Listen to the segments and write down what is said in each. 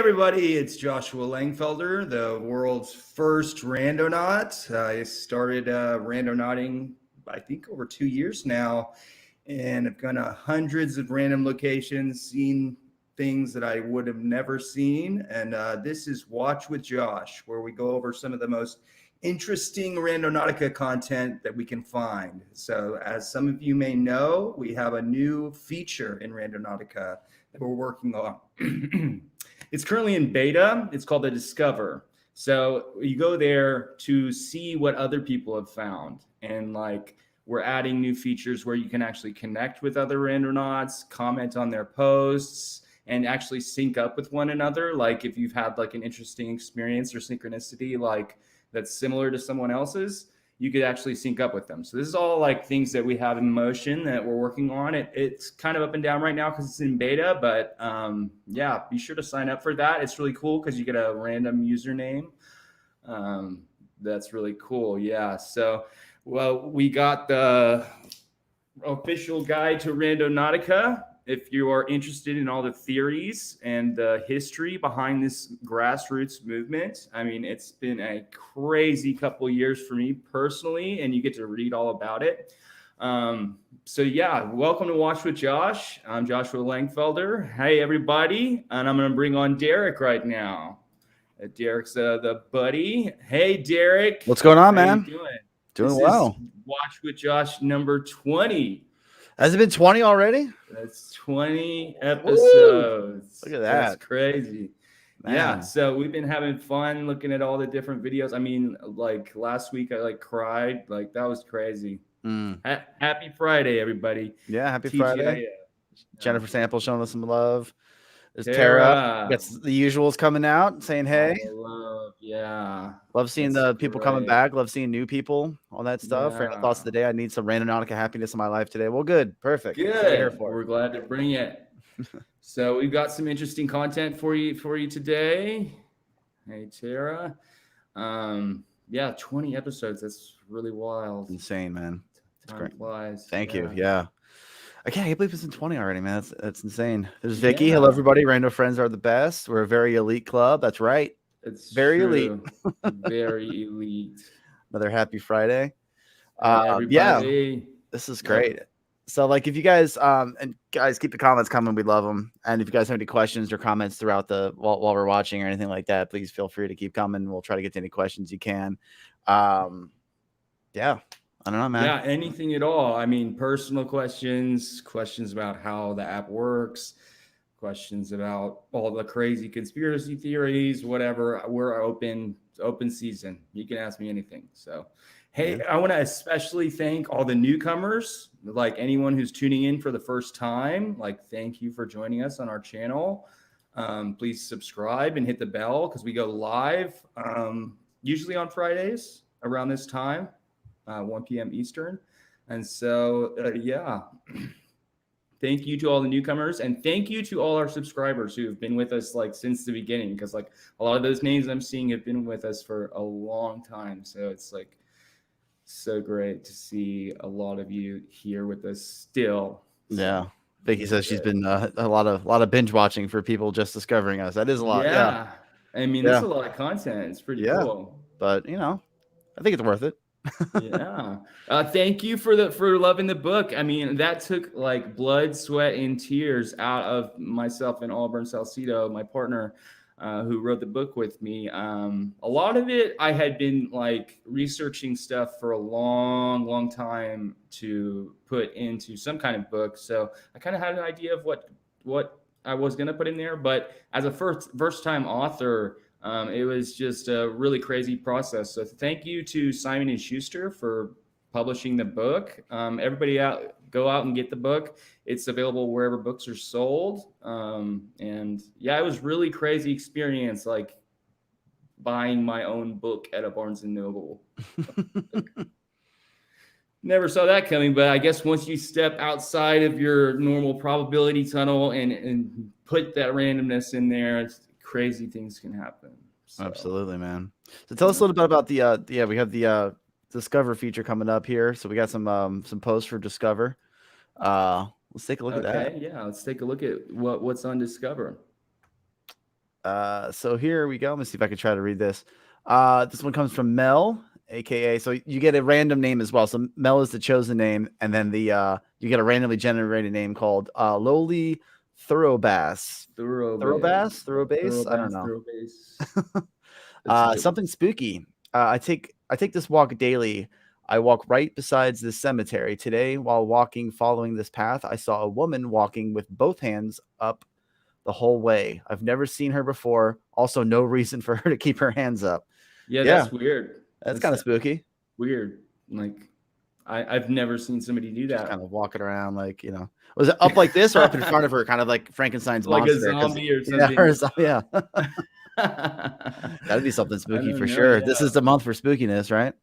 everybody, it's Joshua Lengfelder, the world's first Randonaut. I started randonauting, I think, over 2 years now, and I've gone to hundreds of random locations, seen things that I would have never seen. And this is Watch with Josh, where we go over some of the most interesting Randonautica content that we can find. So as some of you may know, we have a new feature in Randonautica that we're working on. It's currently in beta. It's called the Discover. So you go there to see what other people have found. And like, we're adding new features where you can actually connect with other randonauts, comment on their posts, and actually sync up with one another. Like if you've had like an interesting experience or synchronicity, like that's similar to someone else's, you could actually sync up with them. So this is all like things that we have in motion that we're working on. It's kind of up and down right now because it's in beta, but yeah, be sure to sign up for that. It's really cool because you get a random username. That's really cool. Yeah. So, well, we got the official guide to Randonautica. If you are interested in all the theories and the history behind this grassroots movement, I mean, it's been a crazy couple of years for me personally, and you get to read all about it. So yeah, welcome to Watch with Josh. I'm Joshua Lengfelder. Hey, everybody. And I'm going to bring on Derek right now. Derek's the buddy. Hey, Derek. What's going on, man? How you doing? Doing This well. is Watch with Josh number 20. Has it been 20 already? That's 20 episodes. Look at that. That's crazy. Man. Yeah. So we've been having fun looking at all the different videos. I mean, like last week I like cried. Like that was crazy. Happy Friday, everybody. Yeah, happy TGIF. Friday. Jennifer Sample showing us some love. There's Tara. Got the usuals coming out saying hey. Love, yeah. Love seeing the people coming back. Love seeing new people. All that stuff. Yeah. Random thoughts of the day. I need some Randonautica happiness in my life today. Well, good. Perfect. Good. We're glad to bring it. So we've got some interesting content for you today. Hey, Tara. Yeah, 20 episodes. That's really wild. Insane, man. Time great. Flies. Thank you. Yeah. I can't believe it's in 20 already, man. That's insane. There's Vicky. Yeah. Hello, everybody. Rando friends are the best. We're a very elite club. That's right. It's very true. Elite. Very elite. Another happy Friday. Yeah. This is great. Yep. So like if you guys and guys keep the comments coming, we love them. And if you guys have any questions or comments throughout the while we're watching or anything like that, please feel free to keep coming. We'll try to get to any questions you can. Yeah. I don't know, man. Yeah, anything at all. I mean, personal questions about how the app works, questions about all the crazy conspiracy theories, whatever. We're open season. You can ask me anything. So, hey, I want to especially thank all the newcomers, like anyone who's tuning in for the first time. Like, thank you for joining us on our channel. Please subscribe and hit the bell because we go live usually on Fridays around this time. 1 p.m. Eastern. And so, yeah, thank you to all the newcomers and thank you to all our subscribers who have been with us like since the beginning. Cause like a lot of those names I'm seeing have been with us for a long time. So it's like so great to see a lot of you here with us still. Yeah. Vicky says she's been a lot of binge watching for people just discovering us. That is a lot. Yeah. I mean, that's a lot of content. It's pretty cool. But you know, I think it's worth it. Yeah. Thank you for loving the book. I mean, that took like blood, sweat, and tears out of myself and Auburn Salcido, my partner, who wrote the book with me. A lot of it I had been like researching stuff for a long time to put into some kind of book. So I kind of had an idea of what I was gonna put in there, but as a first time author, it was just a really crazy process. So thank you to Simon & Schuster for publishing the book. Everybody go out and get the book. It's available wherever books are sold. And yeah, it was really crazy experience, like buying my own book at a Barnes & Noble. Never saw that coming, but I guess once you step outside of your normal probability tunnel and put that randomness in there, crazy things can happen. So. Absolutely, man. So tell us a little bit about the we have the Discover feature coming up here. So we got some posts for Discover. Let's take a look at that. Yeah, let's take a look at what's on Discover. So here we go. Let me see if I can try to read this. This one comes from Mel, aka. So you get a random name as well. So Mel is the chosen name, and then the you get a randomly generated name called Lowly Thoroughbass. Thoroughbass. Thoroughbass. I don't know. Thoroughbass. Something spooky. I take this walk daily. I walk right besides this cemetery. Today, while walking, following this path, I saw a woman walking with both hands up the whole way. I've never seen her before. Also, no reason for her to keep her hands up. Yeah, that's weird. That's kind of spooky. Weird. Like, I've never seen somebody do that. Just kind of walking around, like, you know, was it up like this or up in front of her, kind of like Frankenstein's like monster? A zombie or something. Yeah. That'd be something spooky for sure. Yeah. This is the month for spookiness, right?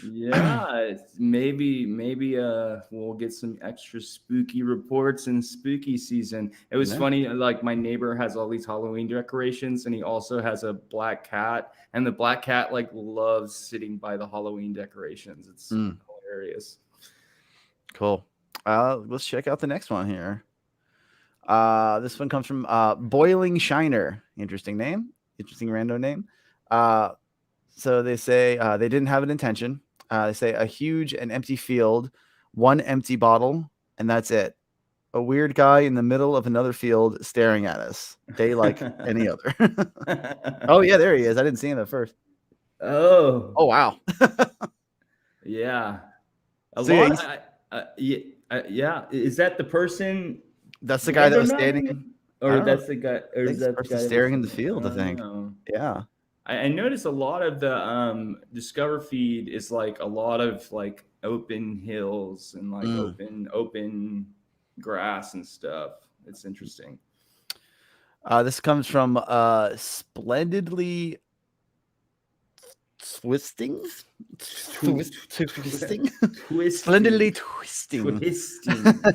Yeah, maybe we'll get some extra spooky reports in spooky season. It was funny, like my neighbor has all these Halloween decorations, and he also has a black cat, and the black cat like loves sitting by the Halloween decorations. It's hilarious. Cool. Let's check out the next one here. This one comes from Boiling Shiner. Interesting name. Interesting random name. So they say they didn't have an intention. They say a huge and empty field, one empty bottle, and that's it. A weird guy in the middle of another field staring at us. Day like any other. Oh, yeah, there he is. I didn't see him at first. Oh, wow. Yeah. Yeah. Is that the person? That's the guy that was standing. Or that's the guy? Or is that the guy staring in the field, I think. Yeah. I noticed a lot of the Discover feed is like a lot of like open hills and like open grass and stuff. It's interesting. This comes from Splendidly Twisting. Splendidly Twisting.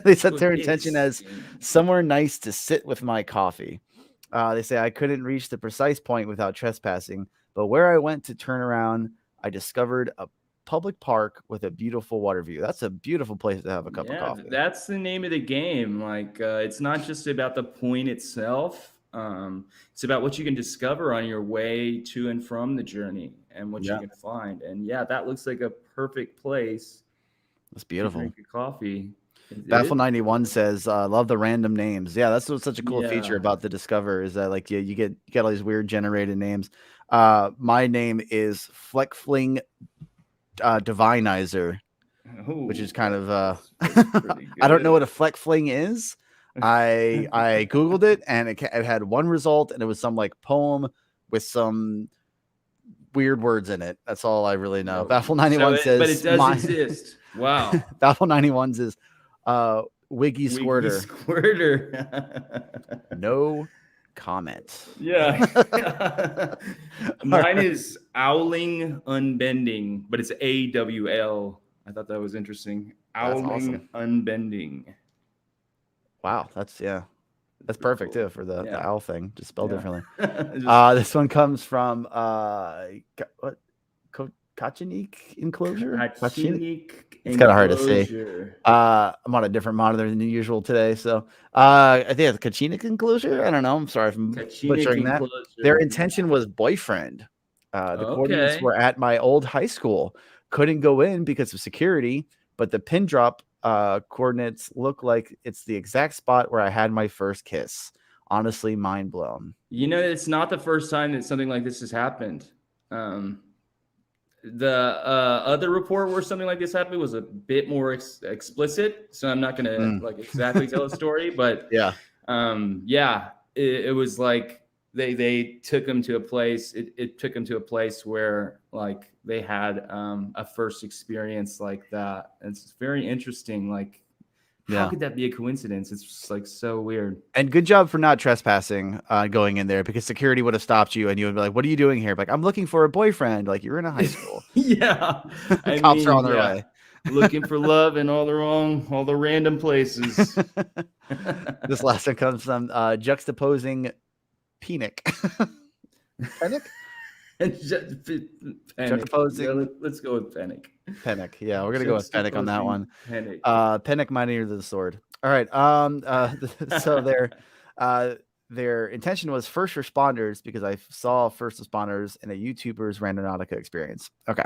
They set their intention as somewhere nice to sit with my coffee. They say I couldn't reach the precise point without trespassing, but where I went to turn around, I discovered a public park with a beautiful water view. That's a beautiful place to have a cup of coffee. That's the name of the game. Like, it's not just about the point itself. It's about what you can discover on your way to and from the journey and what you can find. And that looks like a perfect place. That's beautiful. To drink a coffee. Baffle91 says, love the random names. Yeah, that's what's such a cool feature about the Discover is that like you get all these weird generated names. My name is Fleckfling Divinizer, which is kind of I don't know what a Fleckfling is. I Googled it and it had one result and it was some like poem with some weird words in it. That's all I really know. Baffle91 says, but it does exist. Wow. Baffle91 says, Wiggy Squirter. No comment. Yeah. Mine is Owling Unbending, but it's AWL. I thought that was interesting. Owling Unbending. Wow, that's perfect too for the owl thing, just spelled differently. This one comes from what? Kachinik enclosure? It's kind of hard to say. I'm on a different monitor than usual today, so I think it's Kachinik enclosure. I don't know. I'm sorry if I'm butchering that. Their intention was boyfriend. The coordinates were at my old high school. Couldn't go in because of security, but the pin drop coordinates look like it's the exact spot where I had my first kiss. Honestly, mind blown. You know, it's not the first time that something like this has happened. The other report where something like this happened was a bit more explicit, so I'm not going to like exactly tell the story, but it was like they took him to a place. It took him to a place where like they had a first experience like that. And it's very interesting. Like, how could that be a coincidence? It's just like so weird. And good job for not trespassing going in there, because security would have stopped you and you would be like, what are you doing here? Like, I'm looking for a boyfriend. Like, you're in a high school. Cops are on their way. Looking for love in all the random places. This last one comes from juxtaposing Penic. Penic? Juxtaposing. Let's go with Panic. Panic. Yeah, we're gonna go with Panic on that one. Panic might near the sword. All right. So there. their intention was first responders because I saw first responders in a YouTuber's Randonautica experience. Okay.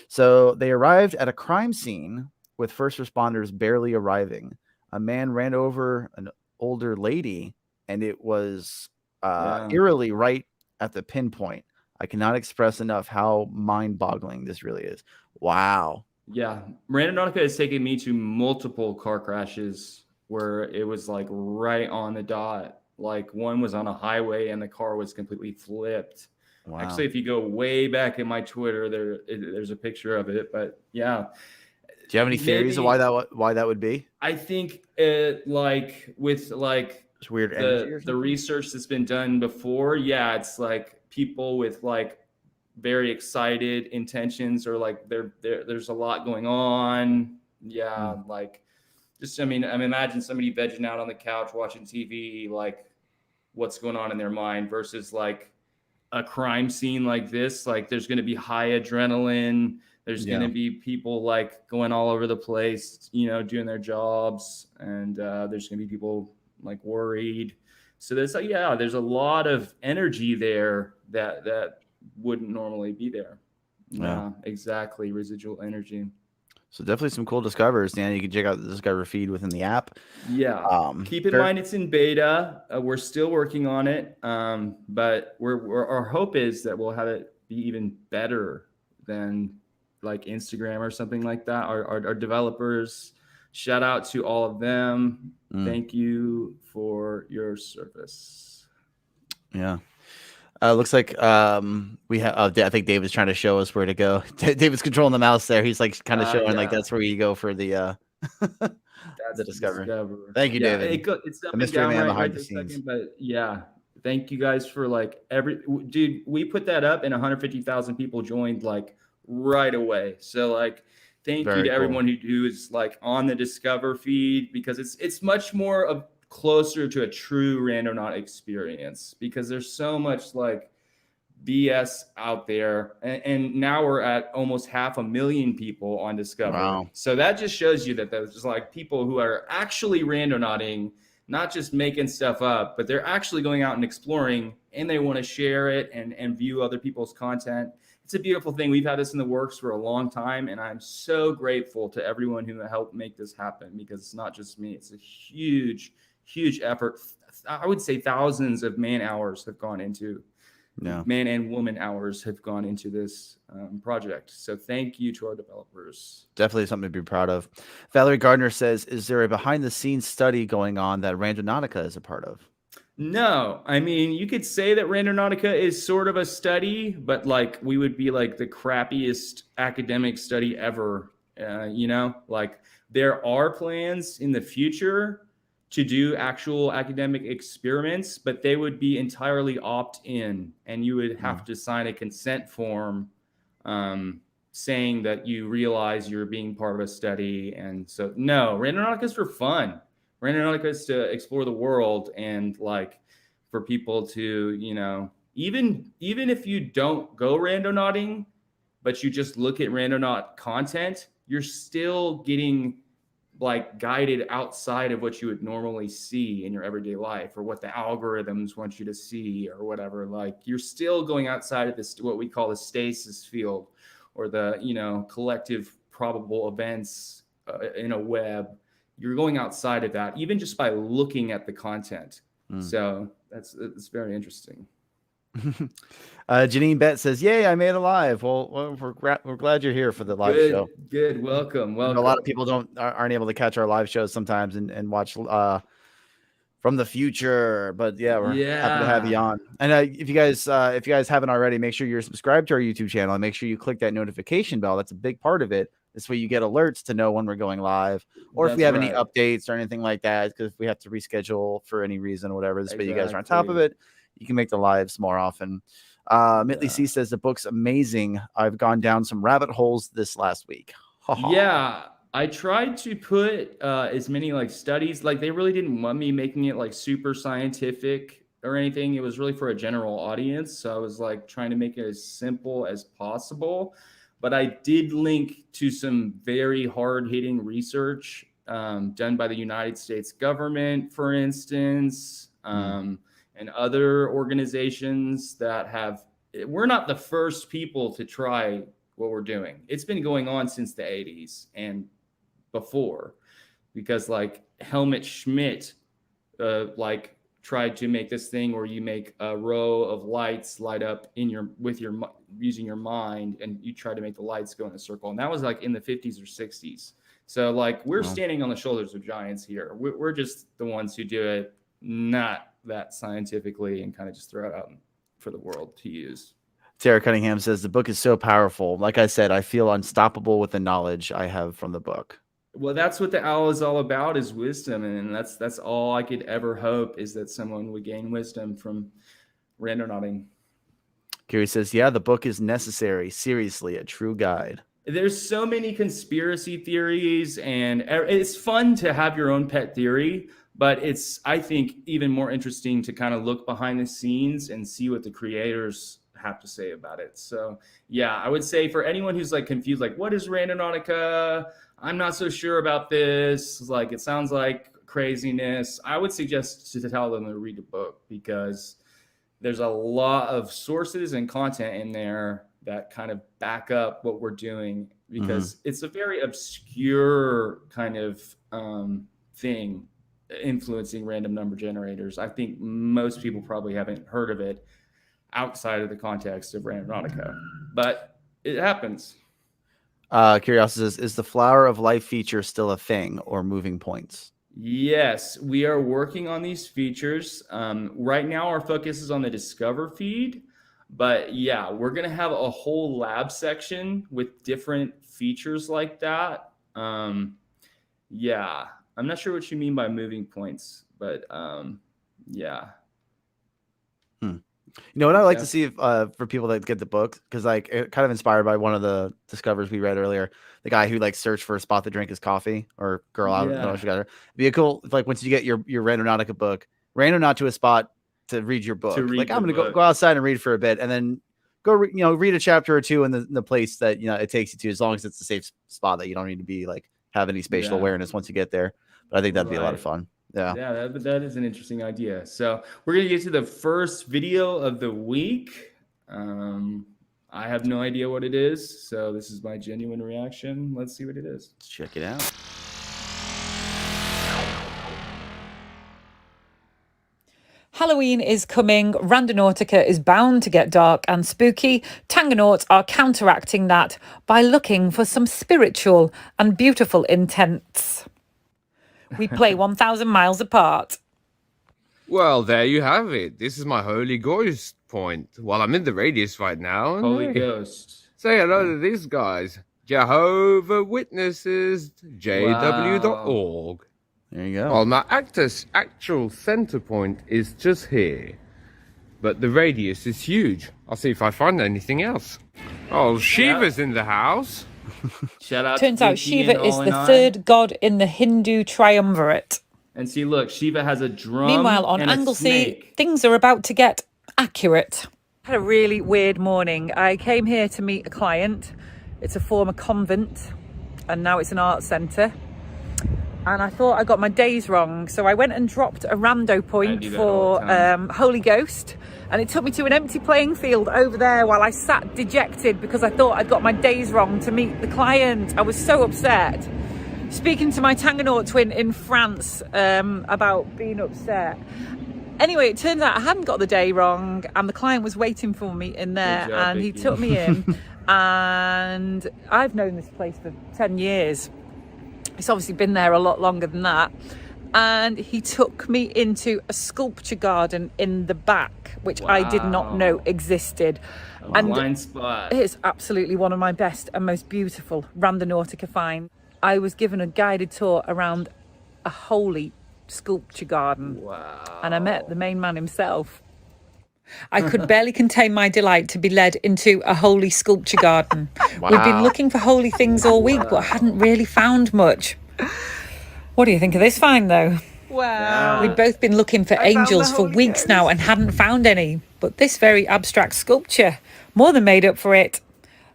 So they arrived at a crime scene with first responders barely arriving. A man ran over an older lady, and it was eerily right at the pinpoint. I cannot express enough how mind-boggling this really is. Wow. Yeah. Randonautica has taken me to multiple car crashes where it was like right on the dot. Like one was on a highway and the car was completely flipped. Wow. Actually, if you go way back in my Twitter, there's a picture of it. But yeah. Do you have any theories of why that would be? I think it with it's weird energy the research that's been done before. Yeah, it's like people with like very excited intentions, or like there's a lot going on. Yeah, like just I mean imagine somebody vegging out on the couch watching TV, like what's going on in their mind versus like a crime scene like this. Like there's going to be high adrenaline. There's going to be people like going all over the place, you know, doing their jobs, and there's going to be people like worried. So there's there's a lot of energy there that wouldn't normally be there. Yeah, exactly. Residual energy. So definitely some cool discovers. Dan, you can check out the Discover feed within the app. Yeah. Keep in mind it's in beta. We're still working on it, but our hope is that we'll have it be even better than like Instagram or something like that. Our developers, shout out to all of them. Thank you for your service. Yeah. Looks like we have. I think David's trying to show us where to go. David's controlling the mouse there. He's like kind of showing like that's where you go for the the Discover. Thank you, David. It's the mystery man behind the scenes. But yeah, thank you guys for like dude. We put that up and 150,000 people joined like right away. So like, thank you to everyone who is like on the Discover feed, because it's much more of closer to a true Randonaut experience, because there's so much like BS out there, and now we're at almost 500,000 people on Discover. Wow. So that just shows you that there's like people who are actually randonauting, not just making stuff up, but they're actually going out and exploring, and they want to share it and view other people's content. It's a beautiful thing. We've had this in the works for a long time, and I'm so grateful to everyone who helped make this happen, because it's not just me. It's a huge effort. I would say thousands of man hours have gone into man and woman hours have gone into this project. So thank you to our developers. Definitely something to be proud of. Valerie Gardner says, is there a behind the scenes study going on that Randonautica is a part of? No, I mean, you could say that Randonautica is sort of a study, but like we would be like the crappiest academic study ever. You know, like there are plans in the future to do actual academic experiments, but they would be entirely opt-in, and you would have to sign a consent form saying that you realize you're being part of a study. And so, no, Randonautica is for fun. Randonautica is to explore the world, and like for people to, you know, even if you don't go randonauting, but you just look at Randonaut content, you're still getting like guided outside of what you would normally see in your everyday life, or what the algorithms want you to see, or whatever. Like you're still going outside of this, what we call the stasis field, or the, you know, collective probable events in a web. You're going outside of that, even just by looking at the content. So it's very interesting. Janine Bett says, "Yay, I made it live." Well, we're glad you're here for the live show. Good, welcome. A lot of people aren't able to catch our live shows sometimes and watch from the future. But yeah, we're happy to have you on. And if you guys haven't already, make sure you're subscribed to our YouTube channel and make sure you click that notification bell. That's a big part of it. This way you get alerts to know when we're going live, or if we have any updates or anything like that, because if we have to reschedule for any reason or whatever, this way you guys are on top of it. You can make the lives more often. Mitley C says the book's amazing. I've gone down some rabbit holes this last week. Yeah, I tried to put as many like studies, like they really didn't want me making it like super scientific or anything. It was really for a general audience. So I was like trying to make it as simple as possible. But I did link to some very hard-hitting research done by the United States government, for instance. and other organizations that have. We're not the first people to try what we're doing. It's been going on since the 80s and before, because like Helmut Schmidt, like tried to make this thing where you make a row of lights light up using your mind, and you try to make the lights go in a circle. And that was like in the 50s or 60s. So like we're standing on the shoulders of giants here. We're just the ones who do it, not that scientifically, and kind of just throw it out for the world to use. Tara Cunningham says the book is so powerful. Like I said, I feel unstoppable with the knowledge I have from the book. Well, that's what the owl is all about, is wisdom. And that's all I could ever hope, is that someone would gain wisdom from randonauting. Gary says, yeah, the book is necessary. Seriously, a true guide. There's so many conspiracy theories, and it's fun to have your own pet theory, but it's, I think, even more interesting to kind of look behind the scenes and see what the creators have to say about it. So yeah, I would say for anyone who's like confused, like, what is Randonautica? I'm not so sure about this. Like, it sounds like craziness. I would suggest to tell them to read the book, because there's a lot of sources and content in there that kind of back up what we're doing, because it's a very obscure kind of thing influencing random number generators. I think most people probably haven't heard of it outside of the context of Randonautica, but it happens. Curiosity says, is the Flower of Life feature still a thing, or moving points? Yes, we are working on these features. Right now, our focus is on the Discover feed, but yeah, we're going to have a whole lab section with different features like that. Yeah, I'm not sure what you mean by moving points, but yeah. You know what I like to see if, for people that get the book, because like it kind of inspired by one of the discovers we read earlier, the guy who like searched for a spot to drink his coffee, or girl, I don't know if you got her. It'd be a cool, like once you get your Randonautica book, Randonaut to a spot to read your book. Like I'm gonna go outside and read for a bit, and then go read a chapter or two in the place that it takes you to, as long as it's a safe spot that you don't need to be like have any spatial awareness once you get there. But I think that'd be a lot of fun. Yeah, that is an interesting idea. So we're going to get to the first video of the week. I have no idea what it is, so this is my genuine reaction. Let's see what it is. Let's check it out. Halloween is coming, Randonautica is bound to get dark and spooky. Tango Knots are counteracting that by looking for some spiritual and beautiful intents. We play 1,000 miles apart. Well, there you have it. This is my Holy Ghost point. Well, I'm in the radius right now. Holy Ghost. Say hello to these guys. Jehovah Witnesses, jw.org. There you go. Well, my actual center point is just here. But the radius is huge. I'll see if I find anything else. Oh, Shiva's in the house. Shout out. Turns out Shiva is the third god in the Hindu triumvirate. And see, look, Shiva has a drum. Meanwhile, on and Anglesey, things are about to get accurate. I had a really weird morning. I came here to meet a client. It's a former convent, and now it's an art centre. And I thought I got my days wrong, so I went and dropped a rando point for Holy Ghost, and it took me to an empty playing field over there while I sat dejected because I thought I'd got my days wrong to meet the client. I was so upset. Speaking to my Tango Knots twin in France about being upset. Anyway, it turns out I hadn't got the day wrong, and the client was waiting for me in there, and he took me in. And I've known this place for 10 years. It's obviously been there a lot longer than that. And he took me into a sculpture garden in the back, which I did not know existed. A blind spot. It's absolutely one of my best and most beautiful Randonautica finds. I was given a guided tour around a holy sculpture garden. Wow. And I met the main man himself. I could barely contain my delight to be led into a holy sculpture garden. Wow. We've been looking for holy things all week, but hadn't really found much. What do you think of this find, though? Wow. We'd both been looking for angels for weeks now and hadn't found any. But this very abstract sculpture more than made up for it.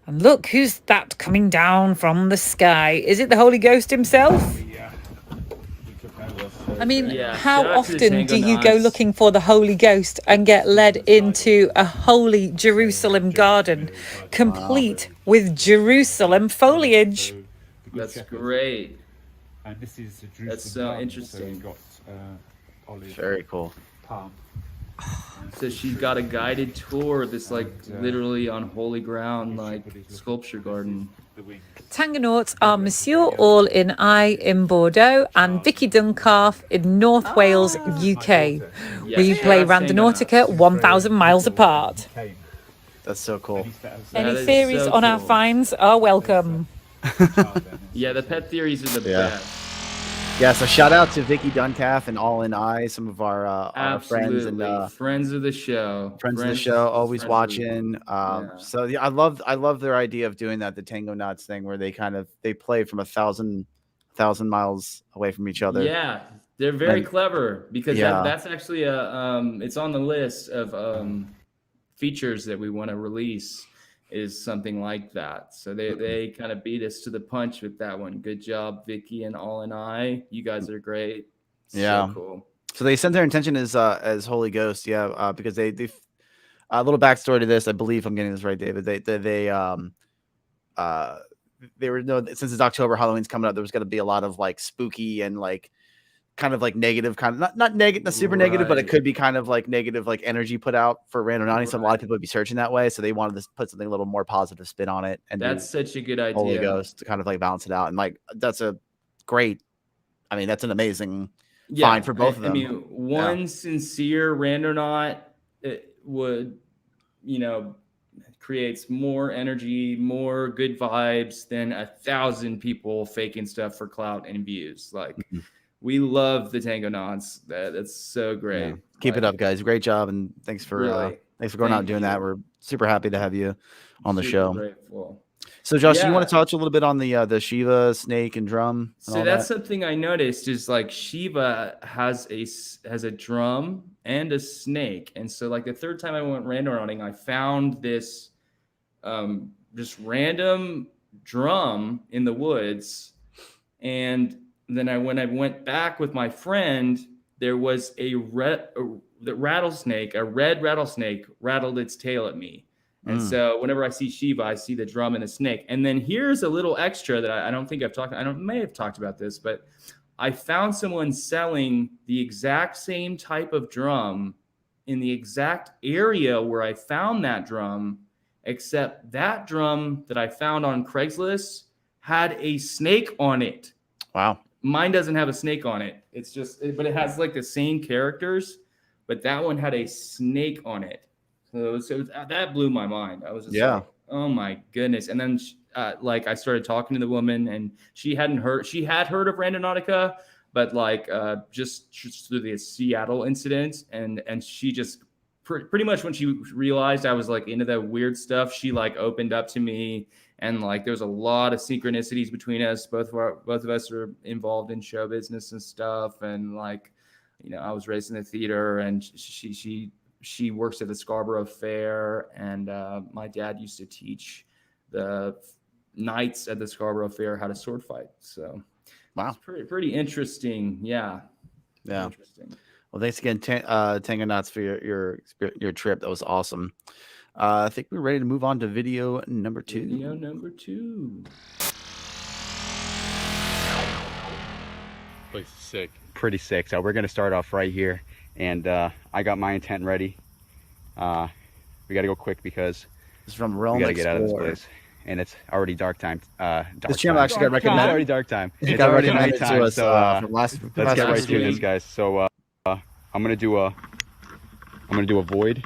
And look, who's that coming down from the sky? Is it the Holy Ghost himself? Yeah. He took that with I mean, Yeah, how shout out to the often Tango do you go Knots. looking for the Holy Ghost and get led into a holy Jerusalem garden, complete with Jerusalem foliage? That's great. And this is the Jerusalem That's so garden, interesting. So we've got olive, Very cool. palm. So she's got a guided tour, this like literally on holy ground, like sculpture garden. The wing. Tango Knots are Monsieur All in I in Bordeaux and Vicky Duncalf in North Wales, UK. We Yes, play shout out Tango Knots. Randonautica 1,000 miles apart. Came. That's so cool. That Any is theories so on our cool. finds are welcome. Yeah, the pet theories are the Yeah. best. Yeah, so shout out to Vicky Duncalf and All in I, some of our friends and Absolutely. Friends of the show. friends of the show, always friends of the- watching. Yeah. So yeah, I love their idea of doing that, the Tango Knots thing, where they play from 1,000 miles away from each other. Yeah, they're very And- clever because Yeah. that's actually it's on the list of features that we want to release is something like that. So they kind of beat us to the punch with that one. Good job, Vicky and All and I. You guys are great. Yeah. So cool. So they sent their intention as Holy Ghost, because they a little backstory to this. I believe I'm getting this right, David. They were since it's October, Halloween's coming up. There was going to be a lot of like spooky and like kind of like negative, kind of not negative, not super negative, but it Right. could be kind of like negative, like energy put out for Randonauting. So a lot of people would be searching that way. So they wanted to put something a little more positive spin on it, and That's such a good idea. Holy Ghost to kind of like balance it out. And like that's a great. I mean, that's an amazing. Fine for both of them. I mean, one sincere Randonaut would, creates more energy, more good vibes than 1,000 people faking stuff for clout and views. Like, we love the Tango Knots. That's so great. Yeah. Keep it up, guys. Great job, and thanks for Really. going out and Thank doing you. that. We're super happy to have you on the Super show. Grateful. So, Josh, you Yeah. want to touch a little bit on the Shiva snake and drum? And So all that's that? something I noticed is like Shiva has a drum and a snake, and so like the third time I went randonauting, I found this just random drum in the woods, and then when I went back with my friend, there was a red rattlesnake rattled its tail at me. And so whenever I see Shiva, I see the drum and the snake. And then here's a little extra that I don't think may have talked about this, but I found someone selling the exact same type of drum in the exact area where I found that drum, except that drum that I found on Craigslist had a snake on it. Wow. Mine doesn't have a snake on it. But it has like the same characters, but that one had a snake on it. So that blew my mind. I was just like, oh my goodness. And then I started talking to the woman, and she had heard of Randonautica, but just through the Seattle incident, and she just pretty much when she realized I was like into that weird stuff, she like opened up to me, and like there's a lot of synchronicities between us. Both of us are involved in show business and stuff, and I was raised in the theater, and she works at the Scarborough Fair, and my dad used to teach the knights at the Scarborough Fair how to sword fight. So, wow, it's pretty interesting. Yeah. Interesting. Well, thanks again, Tango Knots, for your trip. That was awesome. I think we're ready to move on to video number 2. Video number 2. Place is sick. Pretty sick. So we're gonna start off right here. And I got my intent ready. We got to go quick because It's from we Realm got to get out of this Explorer. place. And it's already dark time. This channel actually got It's recommended. already dark time. It It's got already recommended nighttime. to us So from last let's get right to week. this, guys. So I'm gonna do a void,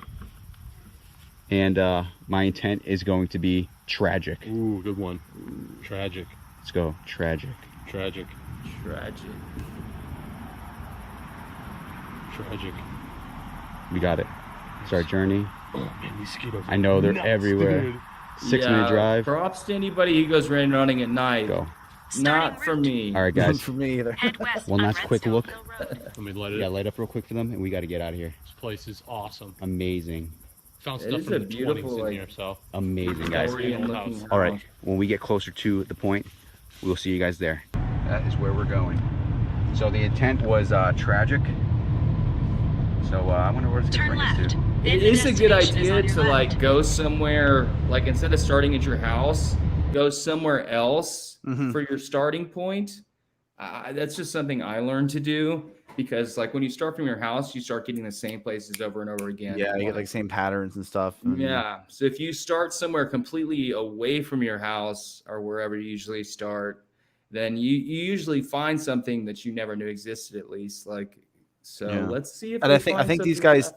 and my intent is going to be tragic. Ooh, good one. Tragic. Let's go tragic. Tragic. Tragic. Tragic. We got it. It's our journey. Oh man, these mosquitoes. I know they're nuts, everywhere. dude. 6-minute drive. Props to anybody who goes randonauting at night. Go. Not for me. All right, Not guys. for me either. One last quick look. Let me light We it got up. to light up real quick for them, and we got to get out of here. This place is awesome. Amazing. Found It stuff is from a the beautiful, 20s in like, here, so. Amazing, guys. Victorian Old looking house. All right, house. when we get closer to the point, we'll see you guys there. That is where we're going. So the intent was tragic. So I wonder where it's gonna bring us to. It is a good idea to like go somewhere, like instead of starting at your house, go somewhere else for your starting point. That's just something I learned to do, because like when you start from your house, you start getting the same places over and over again. Yeah, you get like same patterns and stuff. Yeah. So if you start somewhere completely away from your house or wherever you usually start, then you usually find something that you never knew existed, at least. Like, so let's see if. And I think these guys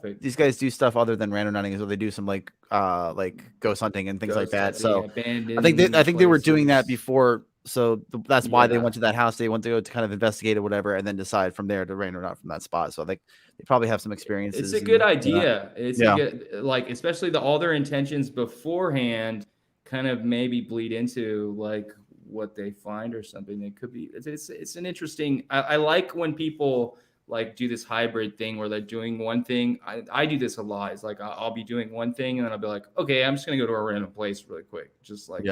do stuff other than randonauting as well. They do some like ghost hunting and things like that. So I think they were doing that before. So that's why they went to that house. They went to go to kind of investigate or whatever, and then decide from there to randonaut from that spot. So I think they probably have some experiences. It's a good idea. It's a good, like, especially all their intentions beforehand kind of maybe bleed into like what they find or something. It could be. It's an interesting. I like when people like do this hybrid thing where they're doing one thing. I do this a lot. It's like I'll be doing one thing and then I'll be like, okay, I'm just gonna go to a random place really quick, just like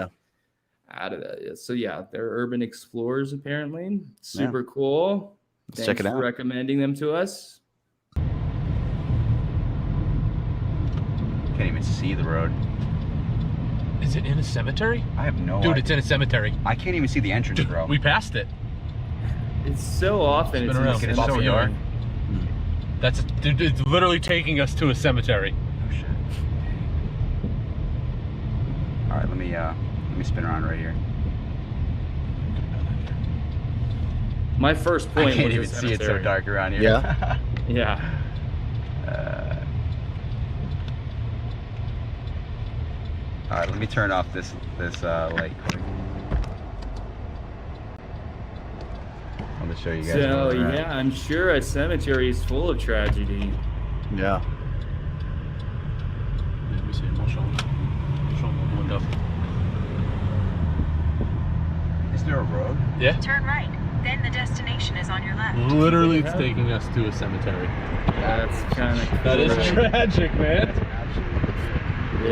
out of that. So yeah, they're urban explorers apparently. Super cool. Let's check it out. For recommending them to us. Can't even see the road. Is it in a cemetery? I have no Dude, idea. it's in a cemetery. I can't even see the entrance, bro. We passed it. It's so often It's been around. It's so dark. Dude, it's literally taking us to a cemetery. Oh shit. All right, let me spin around right here. My first point. I can't was even the see it so cemetery. dark around here. Yeah. Yeah. All right, let me turn off this light. I'm gonna show you guys. So yeah, I'm sure a cemetery is full of tragedy. Yeah. Let me see. I'll show them the window. Is there a road? Yeah. Turn right. Then the destination is on your left. Literally, it's taking us to a cemetery. That's kind of That is tragic, man.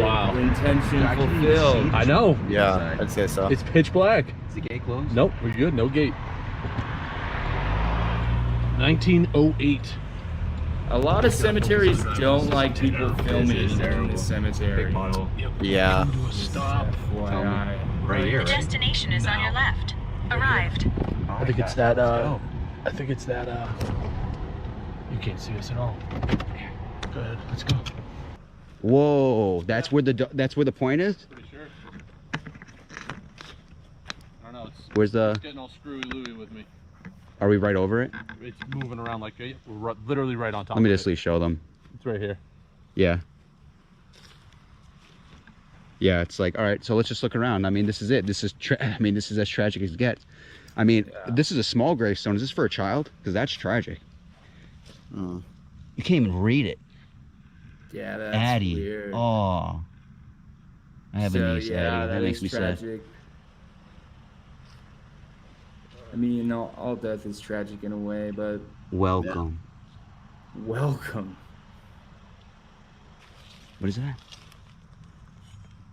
Wow. Intention fulfilled. I know. Yeah, I'd say so. It's pitch black. Is the gate closed? Nope, we're good. No gate. 1908. A lot of cemeteries don't like people filming in the cemetery. Yeah. Stop. FYI. Right here, The right? destination is on your left. Arrived. I think it's that. I think it's that. You can't see us at all. Go ahead. Let's go. Whoa, that's where the point is? Pretty sure. I don't know. It's Where's the? getting all screwy Louie with me. Are we right over it? It's moving around like we're literally right on top. Let me of just show them. It's right here. Yeah. Yeah, it's like, all right, so let's just look around. I mean, this is it. This is this is as tragic as it gets. I mean, this is a small gravestone. Is this for a child? Because that's tragic. You can't even read it. Yeah, that's Addie. weird. Oh. I have a niece, yeah, Addie. That makes me sad. tragic. I mean, all death is tragic in a way, but Welcome. welcome. What is that?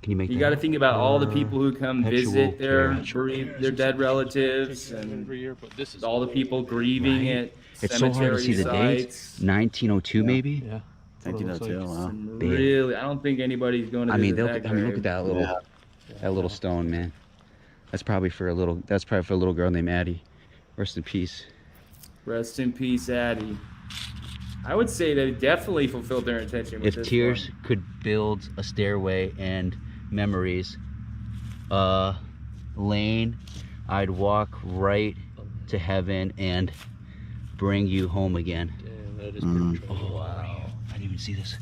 Can you make You that? got to think about all the people who come visit their perpetual their dead relatives and Every year, but this is all the people grieving at It's so hard to cemetery see the sites. dates. 1902 maybe? Yeah. 1902. Wow. And really, I don't think anybody's going to. I mean, visit that look grave. at that little stone, man. That's probably for a little girl named Addie. Rest in peace. Rest in peace, Addie. I would say they definitely fulfilled their intention with If this tears one. could build a stairway and memories, Lane, I'd walk right to heaven and bring you home again. Damn, that is pretty tragic. Oh, wow. I didn't even see this.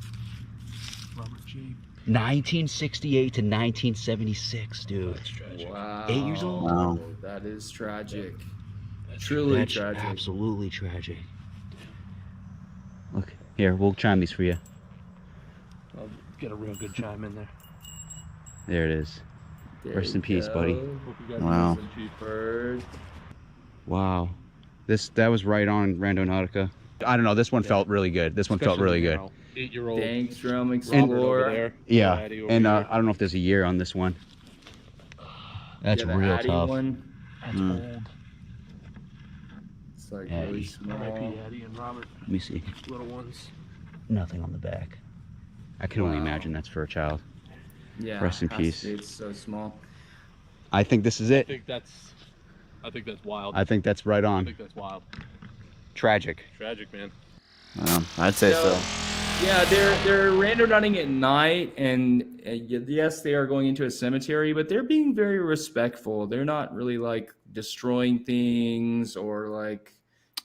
Robert G. 1968 to 1976, dude. That's tragic. Wow. 8 years old? Wow. That is tragic. Truly That's tragic. absolutely tragic. Look, here, we'll chime these for you. I'll get a real good chime in there. There it is. There Rest you in peace, go. buddy. Hope you guys Wow. Some Chief Bird. Wow. That was right on Randonautica. I don't know, this one felt really good. This one felt really good. 8-year-old Thanks, Drum Robert over Explorer. there. Yeah, Addie over and here. I don't know if there's a year on this one. That's Yeah, the real Addie tough. one. That's old. It's like Yeah, really you- small. R.I.P. Eddie and Robert, Let me see. little ones. Nothing on the back. I can only Wow. imagine that's for a child. Yeah. Rest in has to peace. be. It's so small. I think this is I it. think that's wild. I think that's right I on. think that's wild. Tragic. Tragic, man. I'd say so. Yeah, they're randonauting at night, and yes, they are going into a cemetery, but they're being very respectful. They're not really like destroying things or like,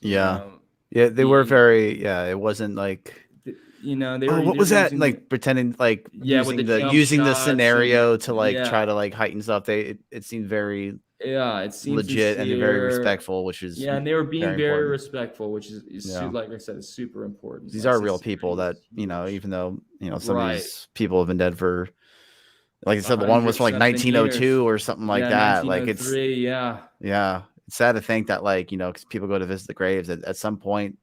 Yeah. Yeah, they were very. Yeah, it wasn't like. They Oh, were. what was that? using- Like pretending, like Yeah, with using the the jump using the shots scenario and- to like yeah. try to like heighten stuff. It seemed very Yeah, it seems legit and very sincere. respectful, which is Yeah, and they were being very important. respectful, which is Yeah. like I said, is super important. These Like, are real sincerity people that is even huge. though some of Right. these people have been dead for, like I said, the one was from like 100-something 1902 years. or something like Yeah, that. Like it's 1903, yeah. it's sad to think that 'cause people go to visit the graves at some point.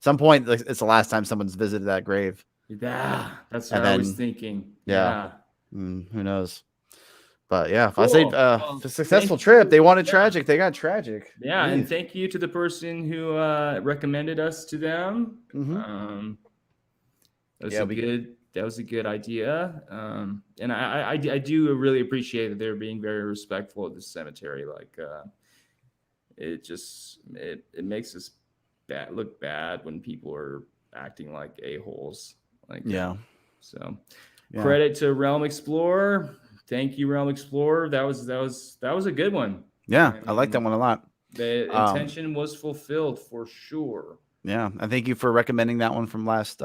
Like, it's the last time someone's visited that grave. Yeah, that's And what I was then- thinking. yeah. Who knows? But yeah, if I say Cool. Well, a successful thank trip, they wanted yeah. tragic, they got tragic. Yeah, and thank you to the person who recommended us to them. Mhm. That was a good idea. And I do really appreciate that they're being very respectful of the cemetery. Like it makes us look bad when people are acting like a-holes. Like Yeah. So Yeah. credit to Realm Explorer. Thank you, Realm Explorer. That was a good one. Yeah, I like that one a lot. The intention was fulfilled for sure. Yeah, and thank you for recommending that one from last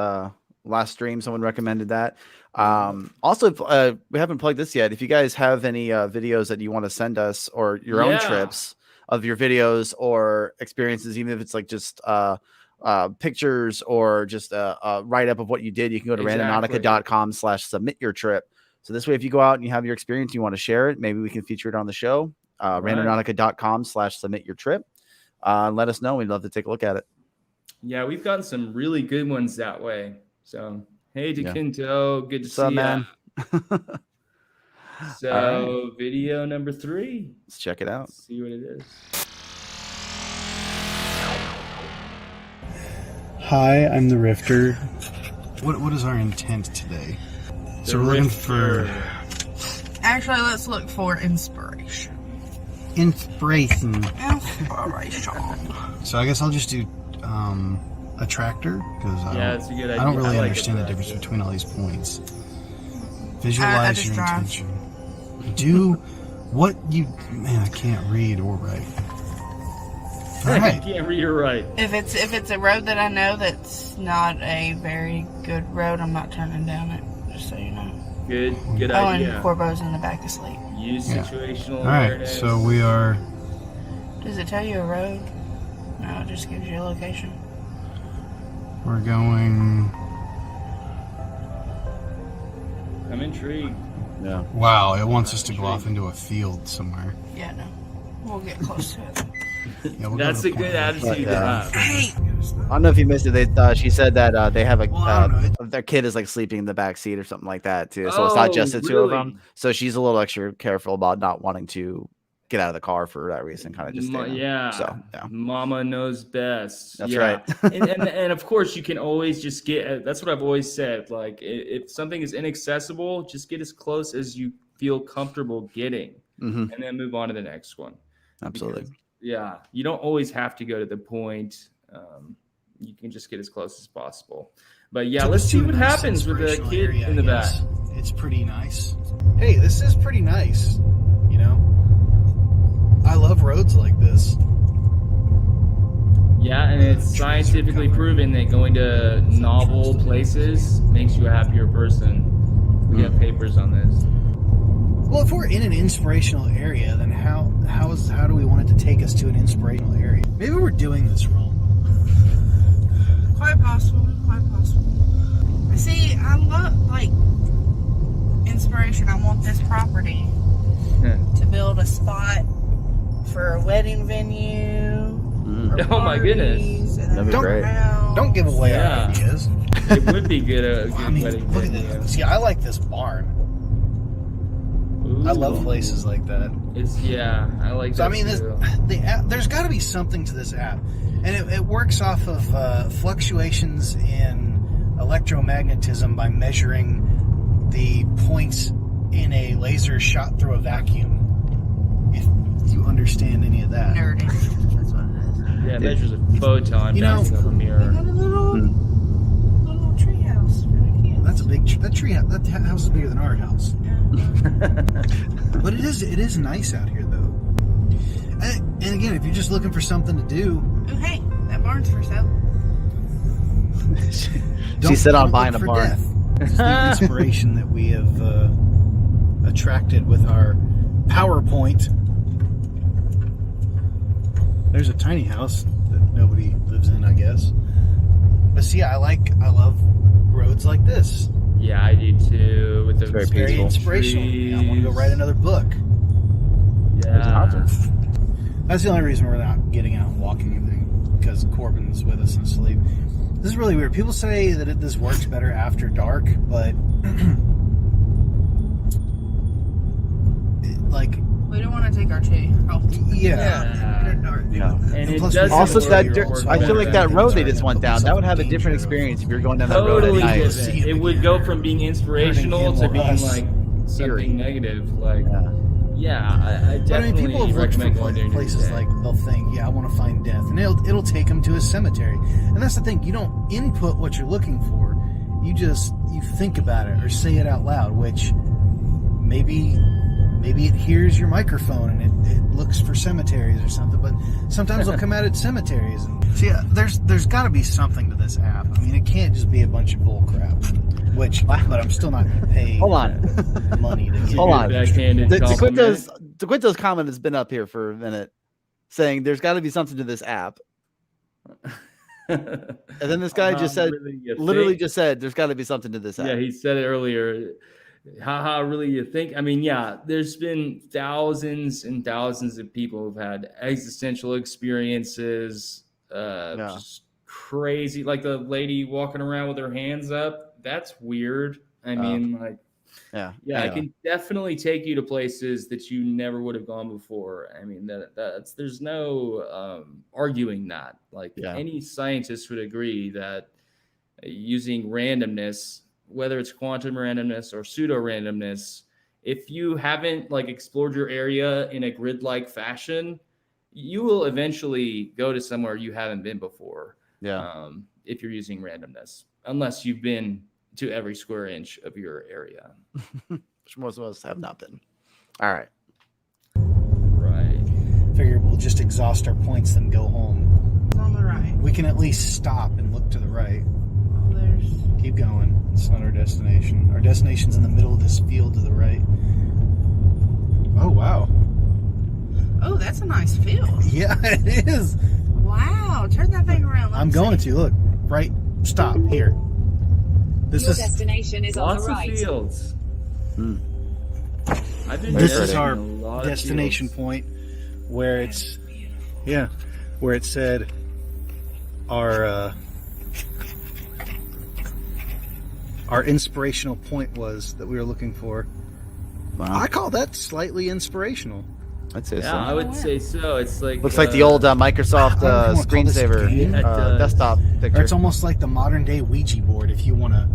stream. Someone recommended that. Also, we haven't plugged this yet. If you guys have any videos that you want to send us, or your own trips of your videos or experiences, even if it's like just pictures or just a write up of what you did, you can go to randonautica.com/submit your trip. So this way, if you go out and you have your experience, you want to share it, maybe we can feature it on the show. Randonautica.com/submit your trip. Let us know. We'd love to take a look at it. Yeah, we've gotten some really good ones that way. So, hey, Yeah. DeKinto, good to What's up, see man? So, All video number 3. Let's check it out. Let's see what it is. Hi, I'm the Rifter. What is our intent today? So we're looking for Actually, let's look for inspiration. inspiration. Inspiration. So I guess I'll just do a tractor because It's a good idea. I don't really I like understand the it. difference between all these points. I Visualize just your drive. intention. Do what you I can't read or write. All I right. can't read or write. If it's a road that I know that's not a very good road, I'm not turning down it. Just so you know. Good Oh, idea. and Corbo's in the back asleep. Use Yeah. situational All right. awareness. So we are. Does it tell you a road? No, it just gives you a location. We're going. I'm intrigued. Yeah. Wow! It wants us to go off into a field somewhere. Yeah, no. We'll get close to it. Yeah, we'll go That's to a the good point. attitude to Yeah. have. Hey, I don't know if you missed it. She said that they have Well, I don't know. their kid is like sleeping in the back seat or something like that too. So it's not just the two of them. really? So she's a little extra careful about not wanting to get out of the car for that reason. Kind of just stay there. Yeah. So yeah, Mama knows best. That's Yeah. right. and of course you can always just get. That's what I've always said. Like if something is inaccessible, just get as close as you feel comfortable getting, Mhm. and then move on to the next one. Absolutely. Because, yeah, you don't always have to go to the point. You can just get as close as possible. But yeah, Took let's us see to a what nice happens with the inspirational kid area, in the I back. guess. It's pretty nice. Hey, this is pretty nice. You know, I love roads like this. Yeah, and it's scientifically proven that going to novel places makes you a happier person. We have papers on this. Well, if we're in an inspirational area, then how do we want it to take us to an inspirational area? Maybe we're doing this wrong. quite possible. Quite possible. See, I love, like, inspiration. I want this property to build a spot for a wedding venue. Oh my goodness. That'd be great. Don't give away Yeah. our ideas. It would be good. A good I mean, wedding look at venue. this. See, I like this barn. Ooh. I love places like that. I like. So that I mean, too. the app, there's got to be something to this app, and it works off of fluctuations in electromagnetism by measuring the points in a laser shot through a vacuum. If you understand any of that. Nerdy. That's what it is. Yeah, it measures a photon bouncing off a They mirror. got a little tree house for the kids. That's a big that house is bigger than our house. But it is nice out here though. And again, if you're just looking for something to do, Oh, hey, that barn's for sale. She said don't on buying a look for barn. death. This is the inspiration that we have attracted with our PowerPoint. There's a tiny house that nobody lives in, I guess. But see, I love roads like this. Yeah, I do too. With the very Very peaceful. inspirational. Yeah, I want to go write another book. Yeah. That's the only reason we're not getting out and walking anything, because Corbin's with us in sleep. This is really weird. People say that this works better after dark, but like, We don't want to take our tree. Oh, yeah. And it plus does we Also, have that a 4-year-old, so I feel like that things road they are just gonna went put down, that themselves would have a in different danger. experience if you're going down that road Totally at night. different. It would go from being inspirational to being us. like something negative. Like, I But I mean, definitely people have looked recommend for going during the places day. like, they'll think, yeah, I want to find death, and it'll take them to a cemetery. And that's the thing, you don't input what you're looking for, you think about it or say it out loud, which maybe it hears your microphone and it looks for cemeteries or something, but sometimes they'll come out at cemeteries. And see, there's got to be something to this app. I mean, it can't just be a bunch of bull crap, but I'm still not going to pay Hold on. money to get Hold on. Backhanded compliment. DeQuinto's comment has been up here for a minute, saying there's got to be something to this app. And then this guy just said, Really, you literally think? just said, there's got to be something to this app. Yeah, he said it earlier. Haha, really, you think? I mean, yeah, there's been thousands and thousands of people who've had existential experiences, just crazy. Like the lady walking around with her hands up. That's weird. I mean, like, yeah, it can definitely take you to places that you never would have gone before. I mean, there's no arguing that. Like, any scientist would agree that using randomness, whether it's quantum randomness or pseudo randomness, if you haven't like explored your area in a grid-like fashion, you will eventually go to somewhere you haven't been before. If you're using randomness, unless you've been to every square inch of your area, which most of us have not been. All right. Figure we'll just exhaust our points, then go home. It's on the right. We can at least stop and look to the right. There's. Keep going. It's not our destination. Our destination's in the middle of this field to the right. Oh, wow. Oh, that's a nice field. Yeah, it is. Wow. Turn that thing around. I'm going to. Look. Right. Stop. Here. This is destination is on lots the right. of fields. I've been This there is our in a lot of destination fields. point where it's, where it said our inspirational point was that we were looking for. Wow. I call that slightly inspirational. I'd say so. Yeah, I would say so. It's like Looks like the old Microsoft I don't know what to call this screensaver game. desktop picture. Or it's almost like the modern day Ouija board if you want to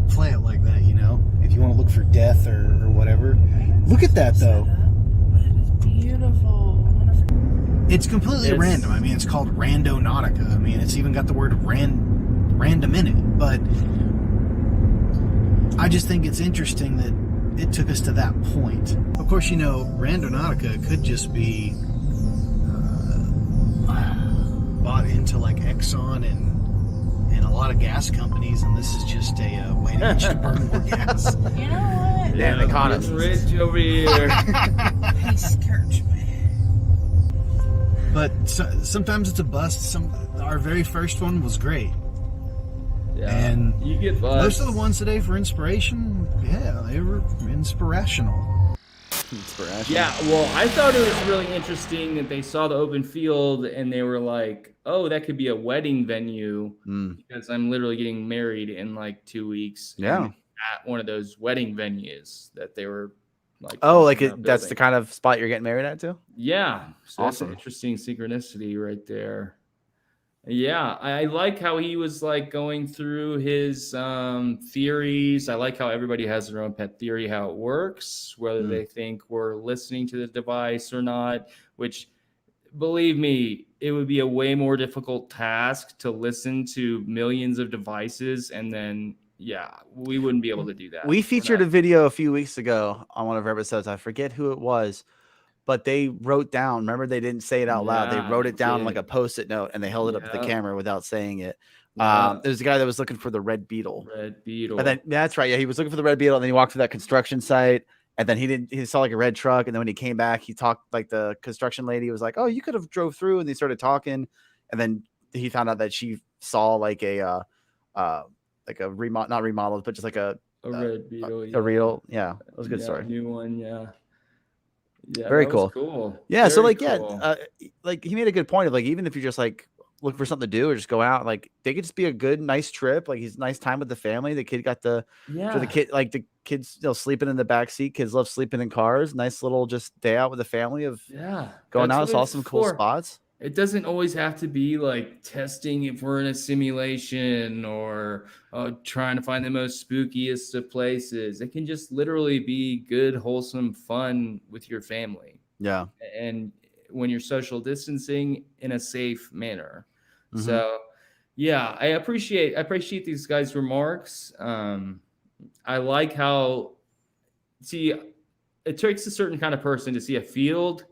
play it like that, you know? If you want to look for death or whatever. Look at that, though. Beautiful. It's completely random. I mean, it's called Randonautica. I mean, it's even got the word random in it. But I just think it's interesting that it took us to that point. Of course, you know, Randonautica could just be bought into like Exxon and a lot of gas companies, and this is just a way to get you to burn more gas. You know what? Damn, they caught us. Getting rich over here. Hey, scourge me. But sometimes it's a bust. Our very first one was great. Yeah, And you get most of the ones today for inspiration, they were inspirational. Yeah, well, I thought it was really interesting that they saw the open field and they were like, oh, that could be a wedding venue because I'm literally getting married in like 2 weeks. Yeah. At one of those wedding venues that they were Like, that's the kind of spot you're getting married at too? Yeah. So Awesome. That's an interesting synchronicity right there. Yeah, I like how he was like going through his theories. I like how everybody has their own pet theory, how it works, whether they think we're listening to the device or not, which, believe me, it would be a way more difficult task to listen to millions of devices, and then we wouldn't be able to do that. We featured a video a few weeks ago on one of our episodes. I forget who it was, but they wrote down, remember, they didn't say it out loud. They wrote it down like a Post-it note, and they held it up to the camera without saying it. There's a guy that was looking for the red beetle. And then that's right. Yeah, he was looking for the red beetle, and then he walked through that construction site, and then he saw like a red truck, and then when he came back, he talked, like the construction lady was like, "Oh, you could have drove through," and they started talking, and then he found out that she saw like a not remodeled, but just like a red beetle. A real, yeah, it was a good story. New one, yeah. Yeah, very cool. Cool. Yeah, so like, cool. Like he made a good point of like, even if you're just like looking for something to do or just go out, like they could just be a good, nice trip. Like he's nice time with the family. The kid got for the kid, like the kids, sleeping in the back seat. Kids love sleeping in cars. Nice little just day out with the family of going out. Saw some cool spots. It doesn't always have to be like testing if we're in a simulation or trying to find the most spookiest of places. It can just literally be good, wholesome fun with your family. Yeah. And when you're social distancing in a safe manner. So yeah, I appreciate these guys' remarks. I like how, it takes a certain kind of person to see a field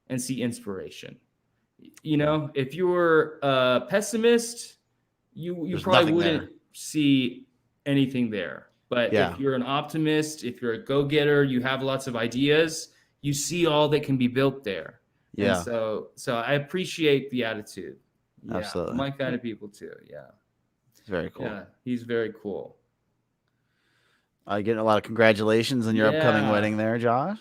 and see inspiration. You know, if you were a pessimist, you probably wouldn't see anything there. But if you're an optimist, if you're a go-getter, you have lots of ideas, you see all that can be built there. Yeah. And so I appreciate the attitude. Yeah, absolutely. My kind of people too. Yeah. It's very cool. Yeah, he's very cool. Getting a lot of congratulations on your upcoming wedding there, Josh.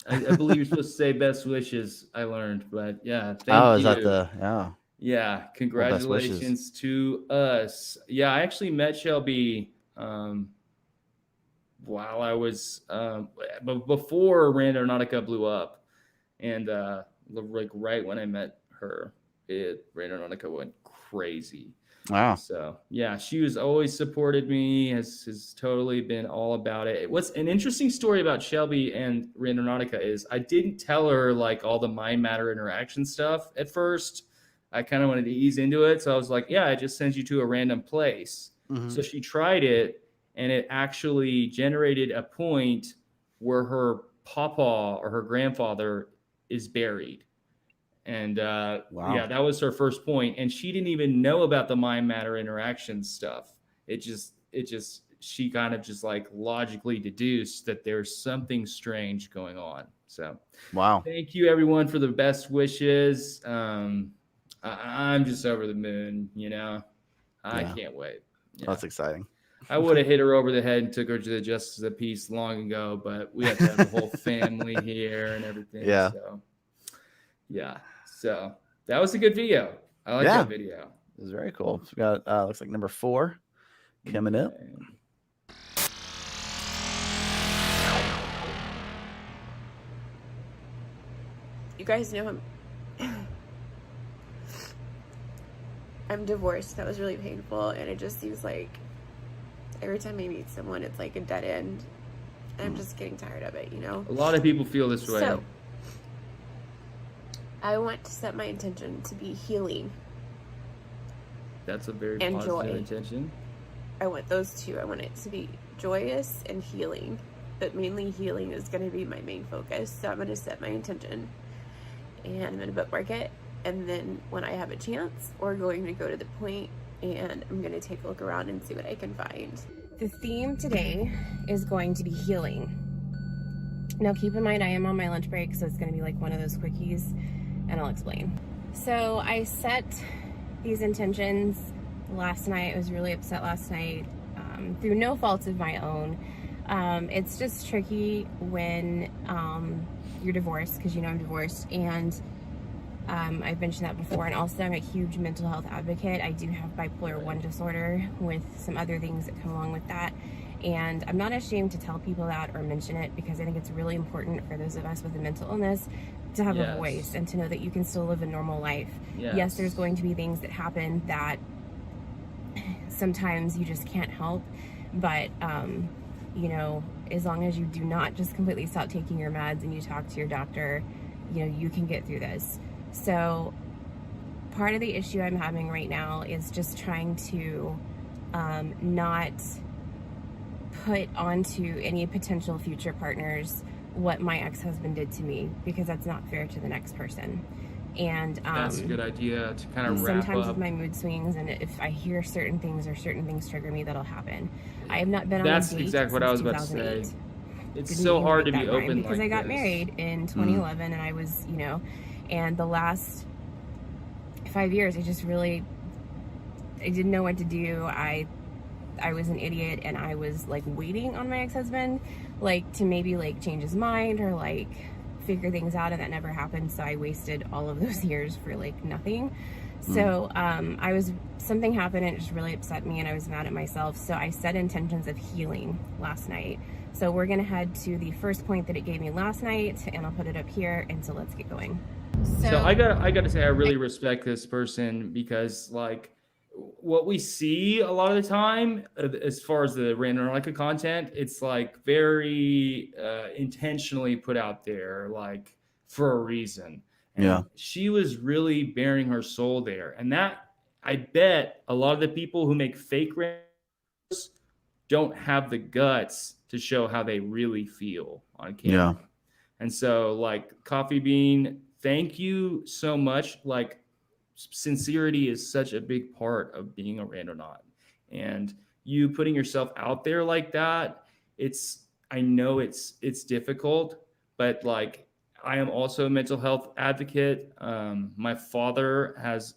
I believe you're supposed to say best wishes, I learned, but thank you. Is that yeah, congratulations to us. Yeah, I actually met Shelby while I was before Randonautica blew up, and like right when I met her, Randonautica went crazy. Wow. So yeah, she was always supported me, has totally been all about it. What's an interesting story about Shelby and Randonautica is I didn't tell her like all the mind matter interaction stuff at first. I kind of wanted to ease into it. So I was like, yeah, I just sent you to a random place. So she tried it, and it actually generated a point where her papa or her grandfather is buried. And yeah, that was her first point. And she didn't even know about the mind matter interaction stuff. She kind of just like logically deduced that there's something strange going on. So wow. Thank you everyone for the best wishes. I'm just over the moon, you know. I can't wait. Yeah. That's exciting. I would have hit her over the head and took her to the Justice of the Peace long ago, but we have to have the whole family here and everything. Yeah. So yeah. So that was a good video. I like that video. It was very cool. So we got looks like number 4 coming up. You guys know I'm divorced. That was really painful, and it just seems like every time I meet someone, it's like a dead end. I'm just getting tired of it, you know? A lot of people feel this way. So, I want to set my intention to be healing. That's a very and positive joy. intention. I want those two. I want it to be joyous and healing, but mainly healing is going to be my main focus. So I'm going to set my intention, and I'm going to bookmark it. And then when I have a chance, we're going to go to the point, and I'm going to take a look around and see what I can find. The theme today is going to be healing. Now keep in mind, I am on my lunch break, so it's going to be like one of those quickies, and I'll explain. So I set these intentions last night. I was really upset last night through no fault of my own. It's just tricky when you're divorced, because you know I'm divorced, and I've mentioned that before, and also I'm a huge mental health advocate. I do have bipolar 1 disorder with some other things that come along with that, And I'm not ashamed to tell people that or mention it, because I think it's really important for those of us with a mental illness to have a voice and to know that you can still live a normal life. Yes, there's going to be things that happen that sometimes you just can't help, but you know, as long as you do not just completely stop taking your meds and you talk to your doctor, you know, you can get through this. So part of the issue I'm having right now is just trying to not put onto any potential future partners what my ex-husband did to me, because that's not fair to the next person. And that's a good idea to kind of wrap sometimes up. with my mood swings, and if I hear certain things or certain things trigger me, that'll happen. I have not been on That's a date exactly what I was about to 2008. say. It's Didn't so even hard to make be that rhyme open because like I got this. married in 2011, and I was, you know, and the last 5 years, I didn't know what to do. I was an idiot, and I was like waiting on my ex-husband, like to maybe like change his mind or like figure things out, and that never happened. So I wasted all of those years for like nothing. So something happened, and it just really upset me, and I was mad at myself. So I set intentions of healing last night. So we're gonna head to the first point that it gave me last night, and I'll put it up here, and so let's get going. So I gotta say, I really respect this person, because like what we see a lot of the time, as far as the Randonaut content, it's like very intentionally put out there, like for a reason. And she was really bearing her soul there, and that, I bet a lot of the people who make fake Randonaut don't have the guts to show how they really feel on camera. And so, like, Coffee Bean, thank you so much. Like, sincerity is such a big part of being a Randonaut, and you putting yourself out there like that, I know it's difficult, but like, I am also a mental health advocate. My father has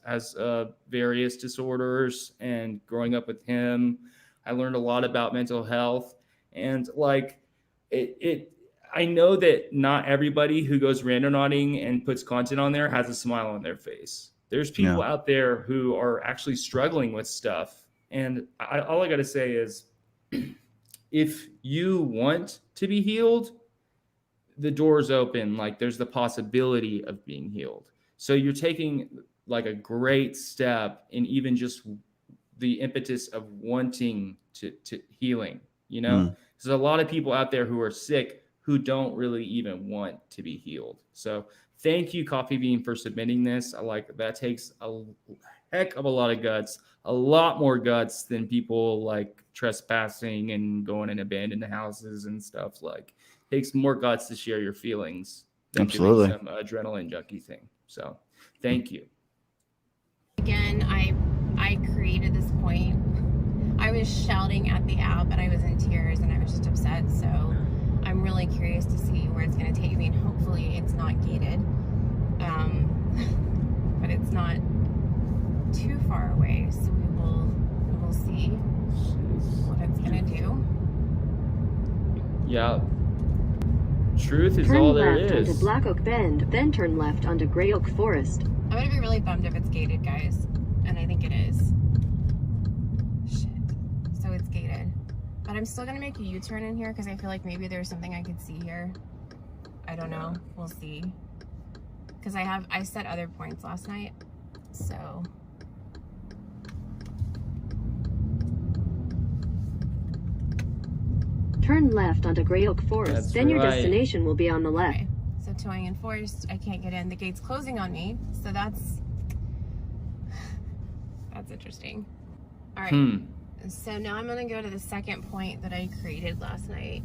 various disorders, and growing up with him, I learned a lot about mental health. And like, I know that not everybody who goes randonauting and puts content on there has a smile on their face. There's people out there who are actually struggling with stuff. And all I got to say is, if you want to be healed, the door's open. Like, there's the possibility of being healed. So you're taking like a great step in even just the impetus of wanting to healing, you know? There's a lot of people out there who are sick who don't really even want to be healed. So thank you, Coffee Bean, for submitting this. I like that. Takes a heck of a lot of guts, a lot more guts than people like trespassing and going in abandoned houses and stuff. Like, it takes more guts to share your feelings than doing some adrenaline junkie thing. So thank you. Again, I created this point. I was shouting at the app, and I was in tears, and I was just upset. So I'm really curious to see where it's going to take me, and hopefully it's not gated. But it's not too far away, so we will see what it's going to do. Yeah. Truth is all there is. Turn left onto Black Oak Bend, then turn left onto Gray Oak Forest. I'm going to be really bummed if it's gated, guys. And I think it is. Shit. So it's gated. But I'm still going to make a U-turn in here, because I feel like maybe there's something I could see here. I don't know. We'll see. Because I set other points last night. So... Turn left onto Gray Oak Forest, then your destination will be on the left. Okay. So towing enforced, I can't get in. The gate's closing on me, so that's interesting. All right. So now I'm gonna go to the second point that I created last night.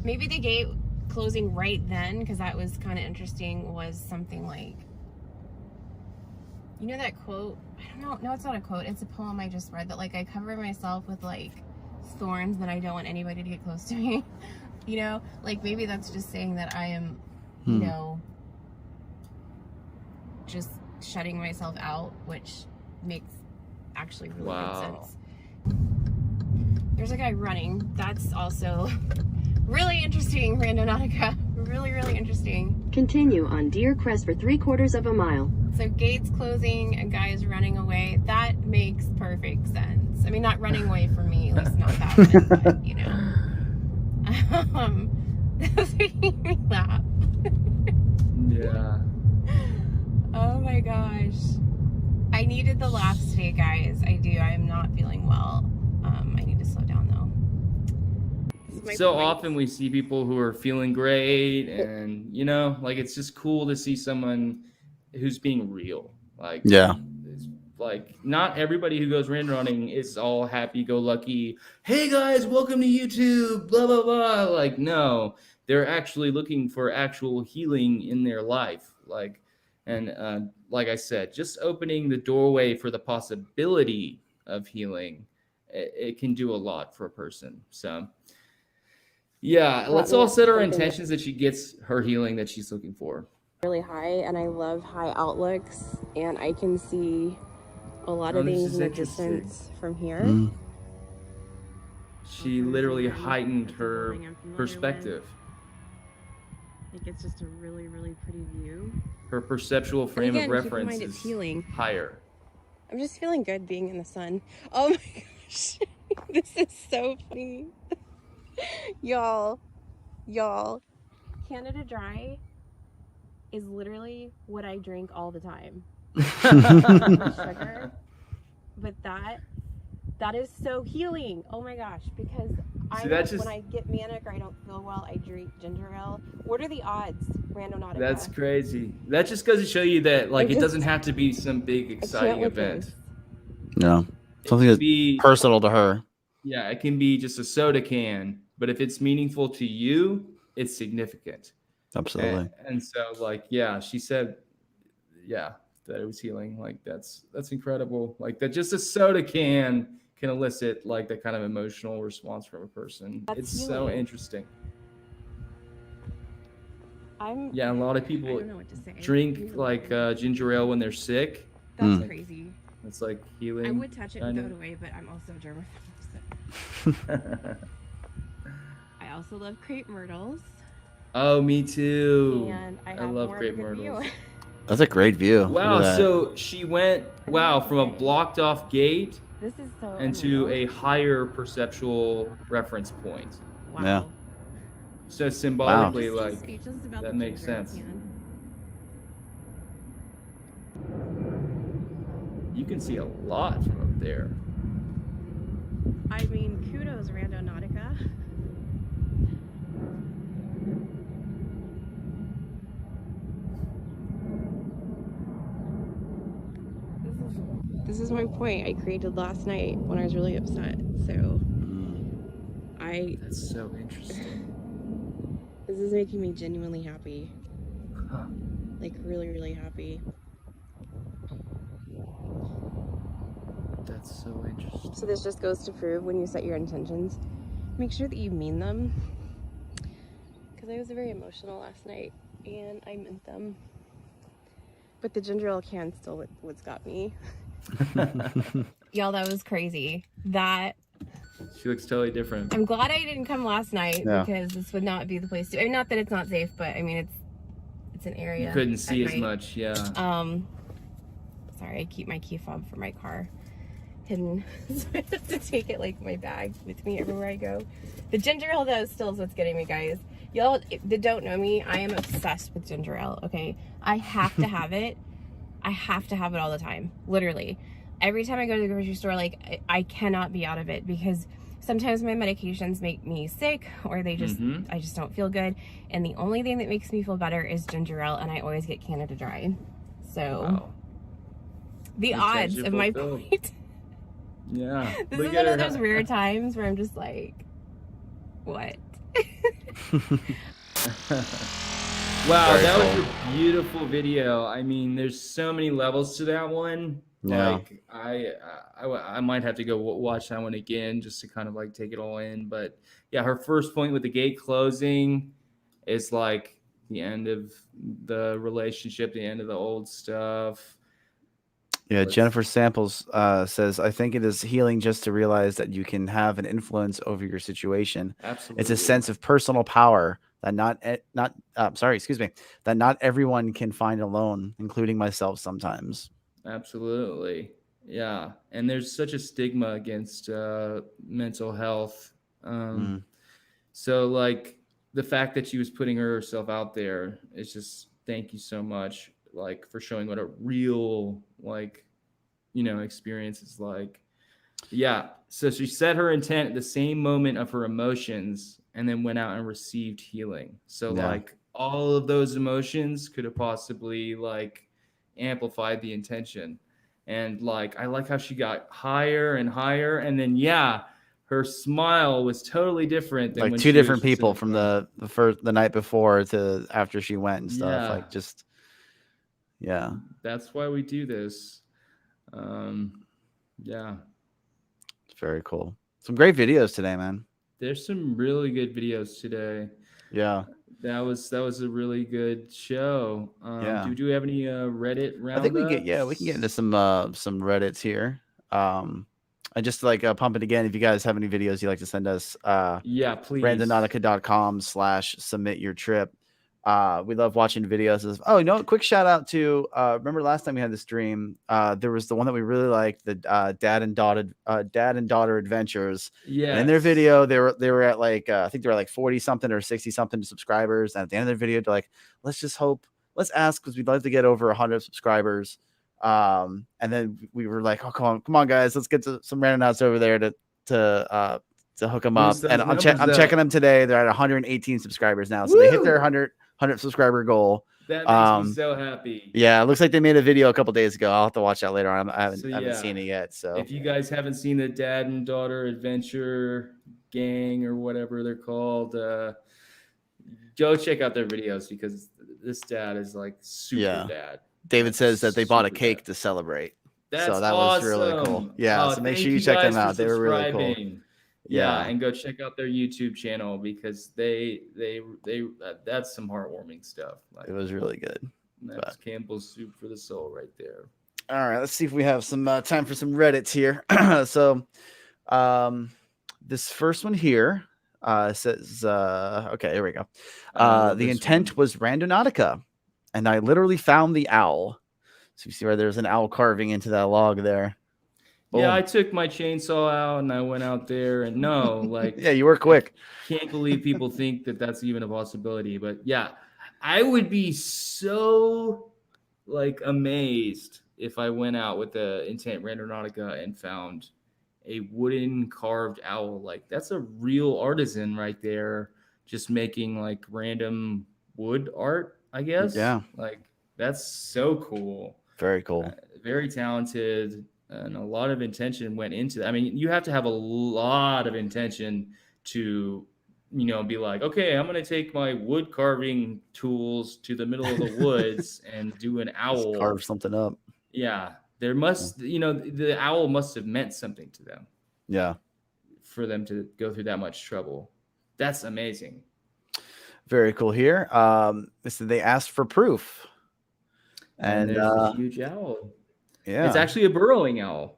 Maybe the gate closing right then, because that was kind of interesting, was something like, you know that quote? I don't know. No, it's not a quote. It's a poem I just read, that like, I cover myself with like thorns that I don't want anybody to get close to me. You know, like, maybe that's just saying that I am, you know, just shutting myself out, which makes actually really good sense. There's a guy running. That's also really interesting, Randonautica. really, really interesting. Continue on Deer Crest for 3/4 of a mile. So gates closing, a guy is running away. That makes perfect sense. I mean, not running away from me, at least not that one, but, you know. That's making me laugh. Yeah. Oh my gosh. I needed the laughs today, guys. I do. I am not feeling well. I need to slow down, though. So often we see people who are feeling great, and you know, like it's just cool to see someone who's being real. Like, yeah, it's like not everybody who goes random running is all happy-go-lucky. Hey guys, welcome to YouTube. Blah blah blah. Like, no, they're actually looking for actual healing in their life. Like, and like I said, just opening the doorway for the possibility of healing, it can do a lot for a person. So. Yeah, let's all set our intentions that she gets her healing that she's looking for. Really high, and I love high outlooks, and I can see a lot of things in the distance from here. She literally heightened her perspective. Like, it's just a really, really pretty view. Her perceptual frame of reference keep in mind it's is healing. higher. I'm just feeling good being in the sun. Oh my gosh, this is so funny. Y'all, Canada Dry is literally what I drink all the time. Sugar, but that is so healing. Oh my gosh, because when I get manic or I don't feel well, I drink ginger ale. What are the odds, Randonautica? That's crazy. That just goes to show you that like it doesn't have to be some big exciting event. No, something that's personal to her. Yeah, it can be just a soda can. But if it's meaningful to you, it's significant. Absolutely. And so, like, yeah, she said, yeah, that it was healing. Like, that's incredible. Like, that just a soda can elicit, like, that kind of emotional response from a person. It's so interesting. Yeah, a lot of people drink, like, ginger ale when they're sick. That's crazy. It's, like, healing. I would touch it and throw it away, but I'm also germaphobe. I also love crepe myrtles. Oh, me too. And I love crepe myrtles. That's a great view. Wow, so she went from a blocked off gate into a higher perceptual reference point. Wow. Yeah. So symbolically, like, that makes sense. You can see a lot from up there. I mean, kudos, Randonautica. This is my point I created last night when I was really upset. So That's so interesting. This is making me genuinely happy. Like, really, really happy. That's so interesting. So this just goes to prove when you set your intentions, make sure that you mean them. Because I was very emotional last night and I meant them. But the ginger ale can still what's got me. Y'all, that was crazy. She looks totally different. I'm glad I didn't come last night because this would not be the place to. I mean, not that it's not safe, but I mean it's an area. You couldn't see as much, yeah. Sorry, I keep my key fob for my car hidden, so I have to take it like my bag with me everywhere I go. The ginger ale though still is what's getting me, guys. Y'all that don't know me, I am obsessed with ginger ale. Okay, I have to have it. I have to have it all the time, literally. Every time I go to the grocery store, like, I cannot be out of it because sometimes my medications make me sick or they just, I just don't feel good. And the only thing that makes me feel better is ginger ale, and I always get Canada Dry. So, the odds of my point. Yeah. This is one of those rare times where I'm just like, what? Wow, that was a beautiful video. I mean, there's so many levels to that one. Yeah. Like, I might have to go watch that one again just to kind of like take it all in. But yeah, her first point with the gate closing is like the end of the relationship, the end of the old stuff. Yeah, Jennifer Samples says, I think it is healing just to realize that you can have an influence over your situation. Absolutely. It's a sense of personal power that that not everyone can find alone, including myself sometimes. Absolutely. Yeah. And there's such a stigma against mental health. So like the fact that she was putting herself out there is just, thank you so much, like, for showing what a real, like, experience is like. Yeah. So she set her intent at the same moment of her emotions and then went out and received healing. So like all of those emotions could have possibly like amplified the intention. And like, I like how she got higher and higher. And then, her smile was totally different than like when two she different was people from the night before to after she went and stuff. Yeah. Like just, yeah. That's why we do this. Yeah. It's very cool. Some great videos today, man. There's some really good videos today. Yeah. That was a really good show. Do we have any Reddit roundups? I think we can get into some Reddits here. I just like pump it again. If you guys have any videos you'd like to send us, please. Randonautica.com/submit your trip. We love watching videos. Quick shout out to remember last time we had the stream, there was the one that we really liked, the dad and daughter adventures. Yeah. And in their video, they were at like I think they were like 40 something or 60 something subscribers. And at the end of their video, they're like, let's ask because we'd love to get over 100 subscribers. And then we were like, oh, come on guys, let's get to some Randonauts over there to hook them up. And I'm checking them today. They're at 118 subscribers now, so they hit their 100 subscriber goal. That makes me so happy. Yeah, it looks like they made a video a couple days ago. I'll have to watch that later on. I haven't seen it yet. So if you guys haven't seen the dad and daughter adventure gang or whatever they're called, go check out their videos because this dad is like super dad. David says that they bought a cake to celebrate. That's so that was really cool. Yeah, so make sure you check them out. They were really cool. Yeah, and go check out their YouTube channel because they that's some heartwarming stuff. Like, it was really good. That's Campbell's soup for the soul right there. All right, let's see if we have some time for some Reddits here. So, this first one here says, okay, here we go. The intent was Randonautica, and I literally found the owl. So you see where there's an owl carving into that log there. Boom. Yeah, I took my chainsaw out and I went out there and yeah, you were quick. Can't believe people think that that's even a possibility. But yeah, I would be so like amazed if I went out with the intent Randonautica and found a wooden carved owl. Like that's a real artisan right there, just making like random wood art, I guess. Yeah. Like that's so cool. Very cool. Very talented. And a lot of intention went into that. I mean, you have to have a lot of intention to, be like, okay, I'm going to take my wood carving tools to the middle of the woods and do an owl. Just carve something up. Yeah. There must, the owl must have meant something to them. Yeah. For them to go through that much trouble. That's amazing. Very cool here. They asked for proof. And there's a huge owl. Yeah. It's actually a burrowing owl.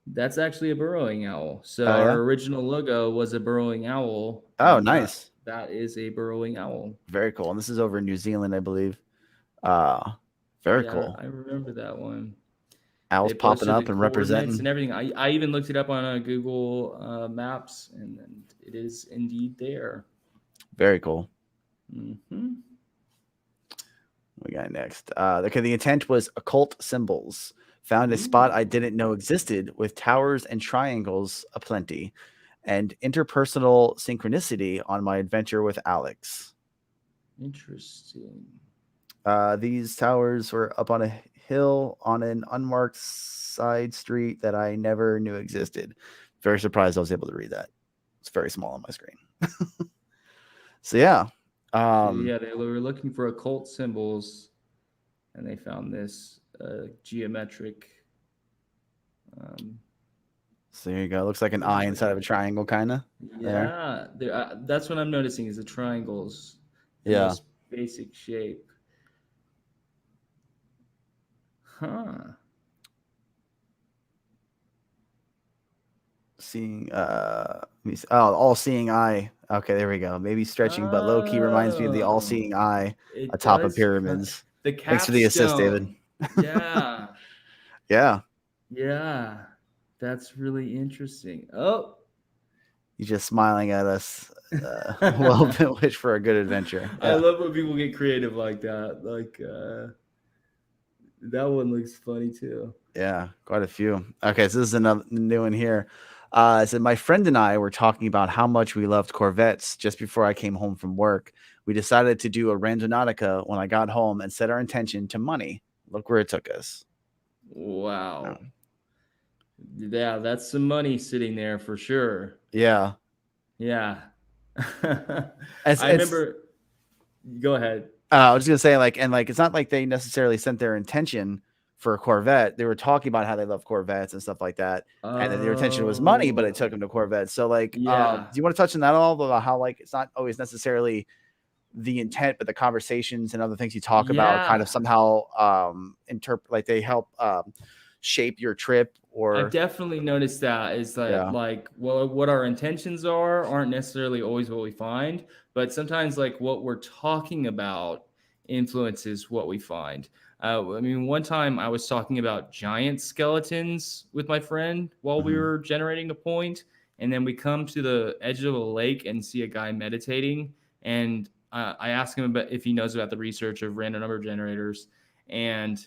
That's actually a burrowing owl. So our original logo was a burrowing owl. Oh, nice. That is a burrowing owl. Very cool. And this is over in New Zealand, I believe. Very cool. I remember that one. Owls popping up and representing and everything. I even looked it up on Google Maps, and it is indeed there. Very cool. Mm-hmm. We got next. Okay, the intent was occult symbols. Found a spot I didn't know existed with towers and triangles aplenty, and interpersonal synchronicity on my adventure with Alex. Interesting. These towers were up on a hill on an unmarked side street that I never knew existed. Very surprised I was able to read that. It's very small on my screen. So yeah. They were looking for occult symbols, and they found this geometric. So there you go. Looks like an eye inside of a triangle, kind of. Yeah, that's what I'm noticing is the triangles. Yeah. This basic shape. Seeing all seeing eye. Okay, there we go. Maybe stretching, but low key reminds me of the all seeing eye atop of pyramids. The Thanks for the assist, David. Yeah. Yeah. Yeah. That's really interesting. Oh. He's just smiling at us. Well, wish for a good adventure. I love when people get creative like that. Like that one looks funny too. Yeah, quite a few. Okay, so this is another new one here. So my friend and I were talking about how much we loved Corvettes just before I came home from work. We decided to do a Randonautica when I got home and set our intention to money. Look where it took us. Wow. Yeah, that's some money sitting there for sure. Yeah. Yeah. I remember. Go ahead. I was just gonna say, it's not like they necessarily sent their intention for a Corvette. They were talking about how they love Corvettes and stuff like that, and then their intention was money, but it took them to Corvettes. So, do you want to touch on that at all about how it's not always necessarily the intent, but the conversations and other things you talk about kind of somehow interpret, they help shape your trip? Or I've definitely noticed that is what our intentions aren't necessarily always what we find, but sometimes what we're talking about influences what we find. One time I was talking about giant skeletons with my friend while we were generating a point, and then we come to the edge of a lake and see a guy meditating, and I asked him about if he knows about the research of random number generators, and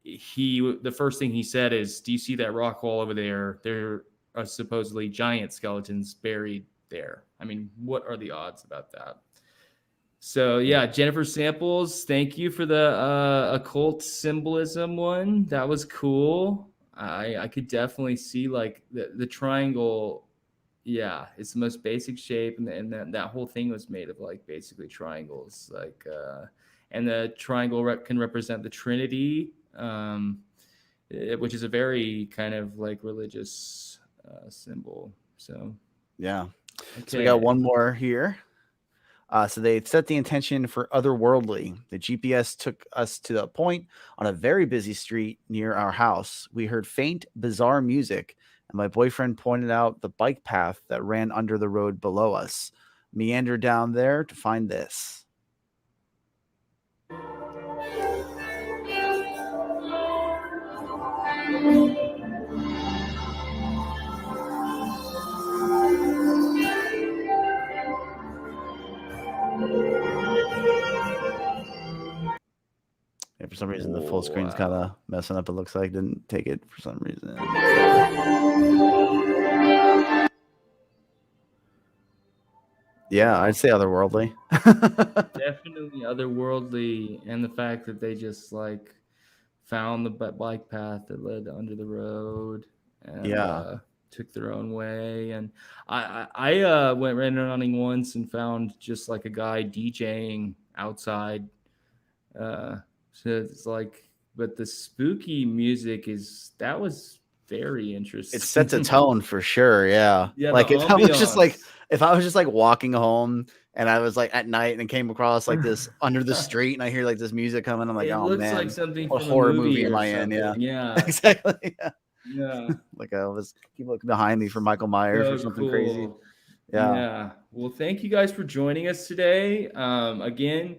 the first thing he said is, "Do you see that rock wall over there? There are supposedly giant skeletons buried there." What are the odds about that? So yeah, Jennifer Samples, thank you for the occult symbolism one. That was cool. I could definitely see the triangle. Yeah, it's the most basic shape, and that whole thing was made of basically triangles. And the triangle can represent the Trinity, which is a very kind of religious symbol. So yeah. Okay. So we got one more here. So they set the intention for otherworldly. The GPS took us to a point on a very busy street near our house. We heard faint, bizarre music, and my boyfriend pointed out the bike path that ran under the road below us. Meandered down there to find this. Yeah, for some reason, the full screen's kind of messing up. It looks like didn't take it for some reason. Yeah, I'd say otherworldly. Definitely otherworldly, and the fact that they just found the bike path that led under the road and took their own way. And I went randonauting once and found just a guy DJing outside. So it's but the spooky music that was very interesting. It sets a tone for sure. Yeah. If I was just walking home and I was at night and came across this under the street and I hear this music coming, I'm like, oh looks man, like something what from horror a movie am I in? Yeah. Exactly. Yeah. I was keep looking behind me for Michael Myers or something crazy. Yeah. Well, thank you guys for joining us today. Again,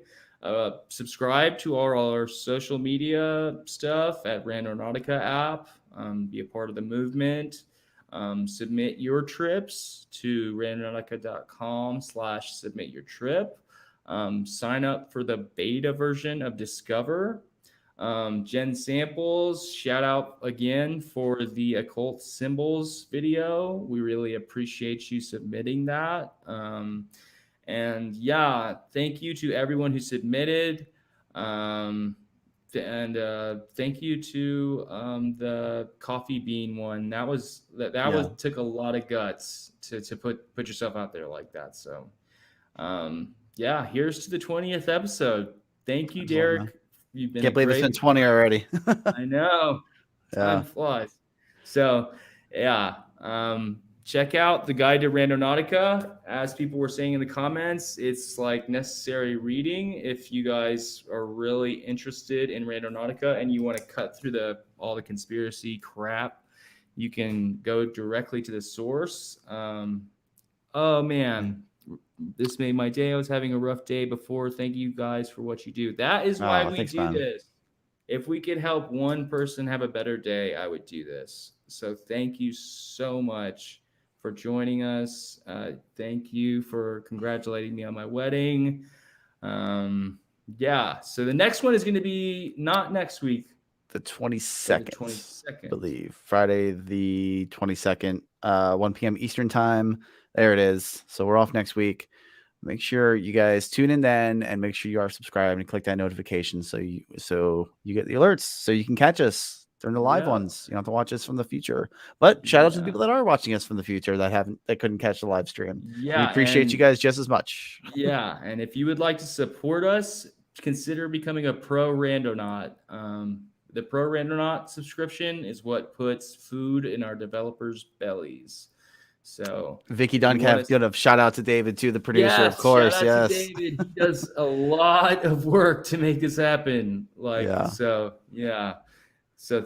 subscribe to all our social media stuff at Randonautica app. Be a part of the movement. Submit your trips to randonautica.com/submit your trip. Sign up for the beta version of Discover. Jen Samples, shout out again for the occult symbols video. We really appreciate you submitting that. And yeah, thank you to everyone who submitted. And thank you to the coffee bean one. That took a lot of guts to put yourself out there like that. So here's to the 20th episode. Thank you, Derek. You've been Can't believe it's been 20 already. I know. Time flies. So check out the Guide to Randonautica. As people were saying in the comments, it's like necessary reading if you guys are really interested in Randonautica and you want to cut through all the conspiracy crap. You can go directly to the source. Oh man, this made my day. I was having a rough day before. Thank you guys for what you do. That is why we do this. If we could help one person have a better day, I would do this. So thank you so much for joining us. Thank you for congratulating me on my wedding. Yeah, so the next one is going to be not next week. The 22nd, I believe. Friday the 22nd, 1 p.m. Eastern time. There it is. So we're off next week. Make sure you guys tune in then, and make sure you are subscribed and click that notification so you get the alerts so you can catch us during the live ones. You don't have to watch us from the future. But shout out to the people that are watching us from the future that couldn't catch the live stream. Yeah, we appreciate you guys just as much. Yeah, and if you would like to support us, consider becoming a pro Randonaut. The pro Randonaut subscription is what puts food in our developers' bellies. So Vicky Duncalf, good of shout out to David too, the producer, of course. Shout out to David. He does a lot of work to make this happen. So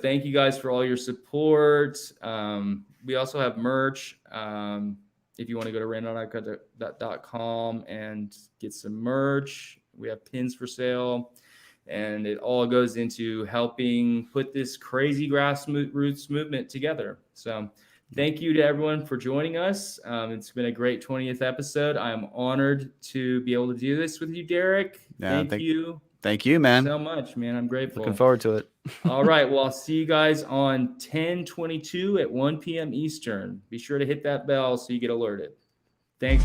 thank you guys for all your support. We also have merch. If you want to go to Randonaut.com and get some merch, we have pins for sale. And it all goes into helping put this crazy grassroots movement together. So thank you to everyone for joining us. It's been a great 20th episode. I am honored to be able to do this with you, Derek. Thank you. Thank you, man. So much, man. I'm grateful. Looking forward to it. All right. Well, I'll see you guys on 10/22 at 1 p.m. Eastern. Be sure to hit that bell so you get alerted. Thanks.